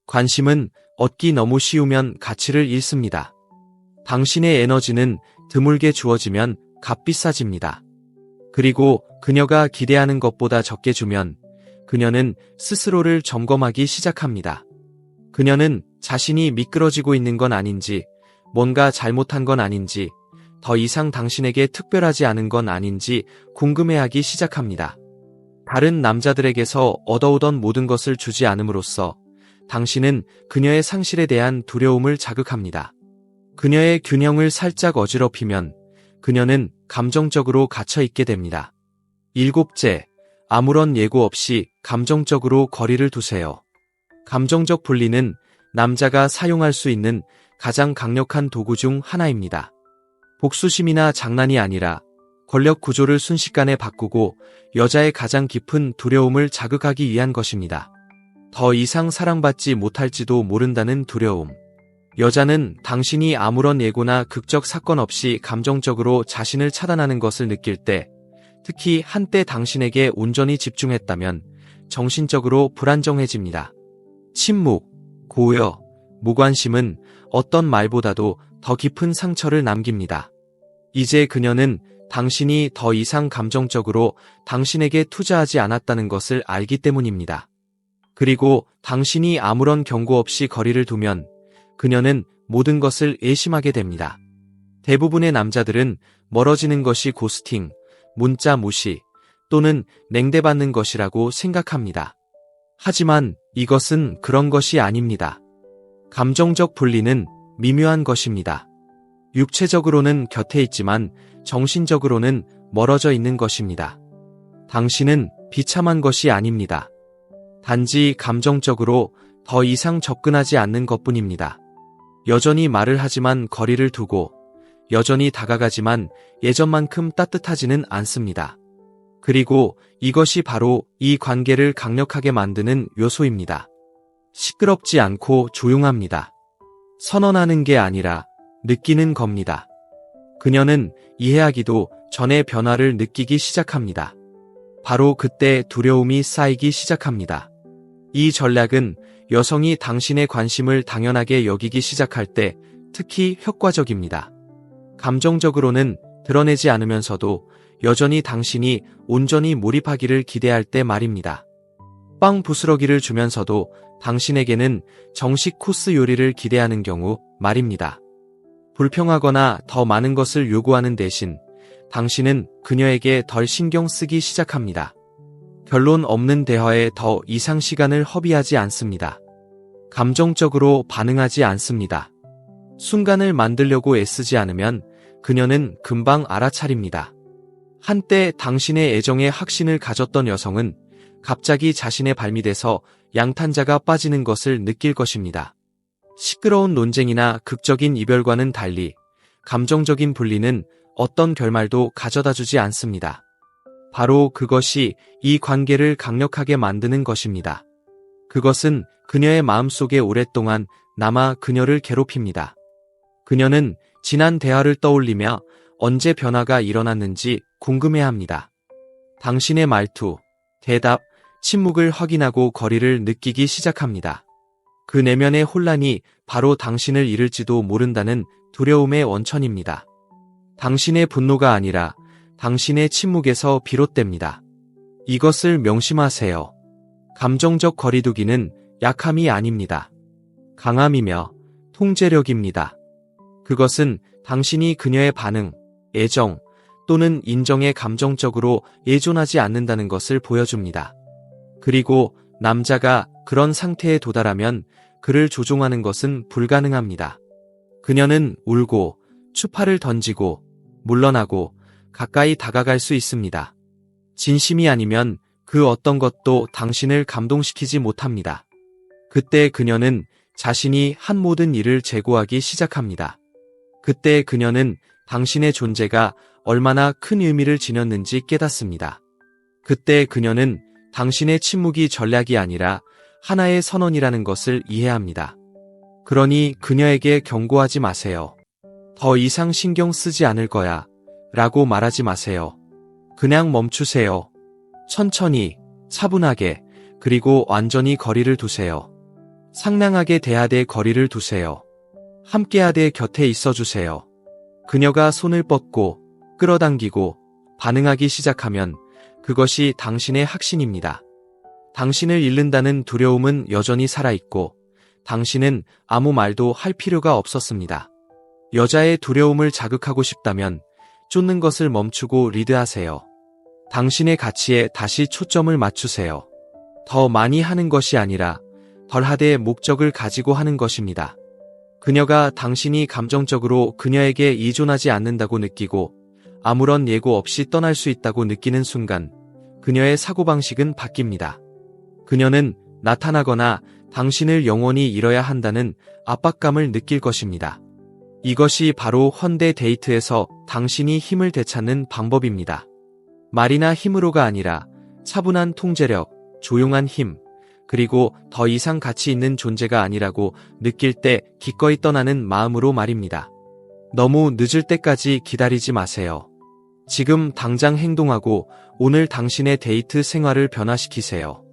관심은 얻기 너무 쉬우면 가치를 잃습니다. 당신의 에너지는 드물게 주어지면 값비싸집니다. 그리고 그녀가 기대하는 것보다 적게 주면 그녀는 스스로를 점검하기 시작합니다. 그녀는 자신이 미끄러지고 있는 건 아닌지, 뭔가 잘못한 건 아닌지, 더 이상 당신에게 특별하지 않은 건 아닌지 궁금해하기 시작합니다. 다른 남자들에게서 얻어오던 모든 것을 주지 않음으로써 당신은 그녀의 상실에 대한 두려움을 자극합니다. 그녀의 균형을 살짝 어지럽히면 그녀는 감정적으로 갇혀있게 됩니다. 7째, 아무런 예고 없이 감정적으로 거리를 두세요. 감정적 분리는 남자가 사용할 수 있는 가장 강력한 도구 중 하나입니다. 복수심이나 장난이 아니라 권력 구조를 순식간에 바꾸고 여자의 가장 깊은 두려움을 자극하기 위한 것입니다. 더 이상 사랑받지 못할지도 모른다는 두려움. 여자는 당신이 아무런 예고나 극적 사건 없이 감정적으로 자신을 차단하는 것을 느낄 때, 특히 한때 당신에게 온전히 집중했다면 정신적으로 불안정해집니다. 침묵, 고여, 무관심은 어떤 말보다도 더 깊은 상처를 남깁니다. 이제 그녀는 당신이 더 이상 감정적으로 당신에게 투자하지 않았다는 것을 알기 때문입니다. 그리고 당신이 아무런 경고 없이 거리를 두면 그녀는 모든 것을 의심하게 됩니다. 대부분의 남자들은 멀어지는 것이 고스팅, 문자 무시 또는 냉대받는 것이라고 생각합니다. 하지만 이것은 그런 것이 아닙니다. 감정적 분리는 미묘한 것입니다. 육체적으로는 곁에 있지만 정신적으로는 멀어져 있는 것입니다. 당신은 비참한 것이 아닙니다. 단지 감정적으로 더 이상 접근하지 않는 것뿐입니다. 여전히 말을 하지만 거리를 두고 여전히 다가가지만 예전만큼 따뜻하지는 않습니다. 그리고 이것이 바로 이 관계를 강력하게 만드는 요소입니다. 시끄럽지 않고 조용합니다. 선언하는 게 아니라 느끼는 겁니다. 그녀는 이해하기도 전에 변화를 느끼기 시작합니다. 바로 그때 두려움이 쌓이기 시작합니다. 이 전략은 여성이 당신의 관심을 당연하게 여기기 시작할 때 특히 효과적입니다. 감정적으로는 드러내지 않으면서도 여전히 당신이 온전히 몰입하기를 기대할 때 말입니다. 빵 부스러기를 주면서도 당신에게는 정식 코스 요리를 기대하는 경우 말입니다. 불평하거나 더 많은 것을 요구하는 대신 당신은 그녀에게 덜 신경 쓰기 시작합니다. 결론 없는 대화에 더 이상 시간을 허비하지 않습니다. 감정적으로 반응하지 않습니다. 순간을 만들려고 애쓰지 않으면 그녀는 금방 알아차립니다. 한때 당신의 애정에 확신을 가졌던 여성은 갑자기 자신의 발밑에서 양탄자가 빠지는 것을 느낄 것입니다. 시끄러운 논쟁이나 극적인 이별과는 달리 감정적인 분리는 어떤 결말도 가져다주지 않습니다. 바로 그것이 이 관계를 강력하게 만드는 것입니다. 그것은 그녀의 마음속에 오랫동안 남아 그녀를 괴롭힙니다. 그녀는 지난 대화를 떠올리며 언제 변화가 일어났는지 궁금해합니다. 당신의 말투, 대답, 침묵을 확인하고 거리를 느끼기 시작합니다. 그 내면의 혼란이 바로 당신을 잃을지도 모른다는 두려움의 원천입니다. 당신의 분노가 아니라 당신의 침묵에서 비롯됩니다. 이것을 명심하세요. 감정적 거리두기는 약함이 아닙니다. 강함이며 통제력입니다. 그것은 당신이 그녀의 반응, 애정 또는 인정에 감정적으로 예존하지 않는다는 것을 보여줍니다. 그리고 남자가 그런 상태에 도달하면 그를 조종하는 것은 불가능합니다. 그녀는 울고 추파를 던지고 물러나고 가까이 다가갈 수 있습니다. 진심이 아니면 그 어떤 것도 당신을 감동시키지 못합니다. 그때 그녀는 자신이 한 모든 일을 재고하기 시작합니다. 그때 그녀는 당신의 존재가 얼마나 큰 의미를 지녔는지 깨닫습니다. 그때 그녀는 당신의 침묵이 전략이 아니라 하나의 선언이라는 것을 이해합니다. 그러니 그녀에게 경고하지 마세요. 더 이상 신경 쓰지 않을 거야 라고 말하지 마세요. 그냥 멈추세요. 천천히, 차분하게, 그리고 완전히 거리를 두세요. 상냥하게 대하되 거리를 두세요. 함께하되 곁에 있어주세요. 그녀가 손을 뻗고 끌어당기고 반응하기 시작하면 그것이 당신의 확신입니다. 당신을 잃는다는 두려움은 여전히 살아있고 당신은 아무 말도 할 필요가 없었습니다. 여자의 두려움을 자극하고 싶다면 쫓는 것을 멈추고 리드하세요. 당신의 가치에 다시 초점을 맞추세요. 더 많이 하는 것이 아니라 덜하되 목적을 가지고 하는 것입니다. 그녀가 당신이 감정적으로 그녀에게 의존하지 않는다고 느끼고 아무런 예고 없이 떠날 수 있다고 느끼는 순간 그녀의 사고방식은 바뀝니다. 그녀는 나타나거나 당신을 영원히 잃어야 한다는 압박감을 느낄 것입니다. 이것이 바로 헌데 데이트에서 당신이 힘을 되찾는 방법입니다. 말이나 힘으로가 아니라 차분한 통제력, 조용한 힘, 그리고 더 이상 가치 있는 존재가 아니라고 느낄 때 기꺼이 떠나는 마음으로 말입니다. 너무 늦을 때까지 기다리지 마세요. 지금 당장 행동하고 오늘 당신의 데이트 생활을 변화시키세요.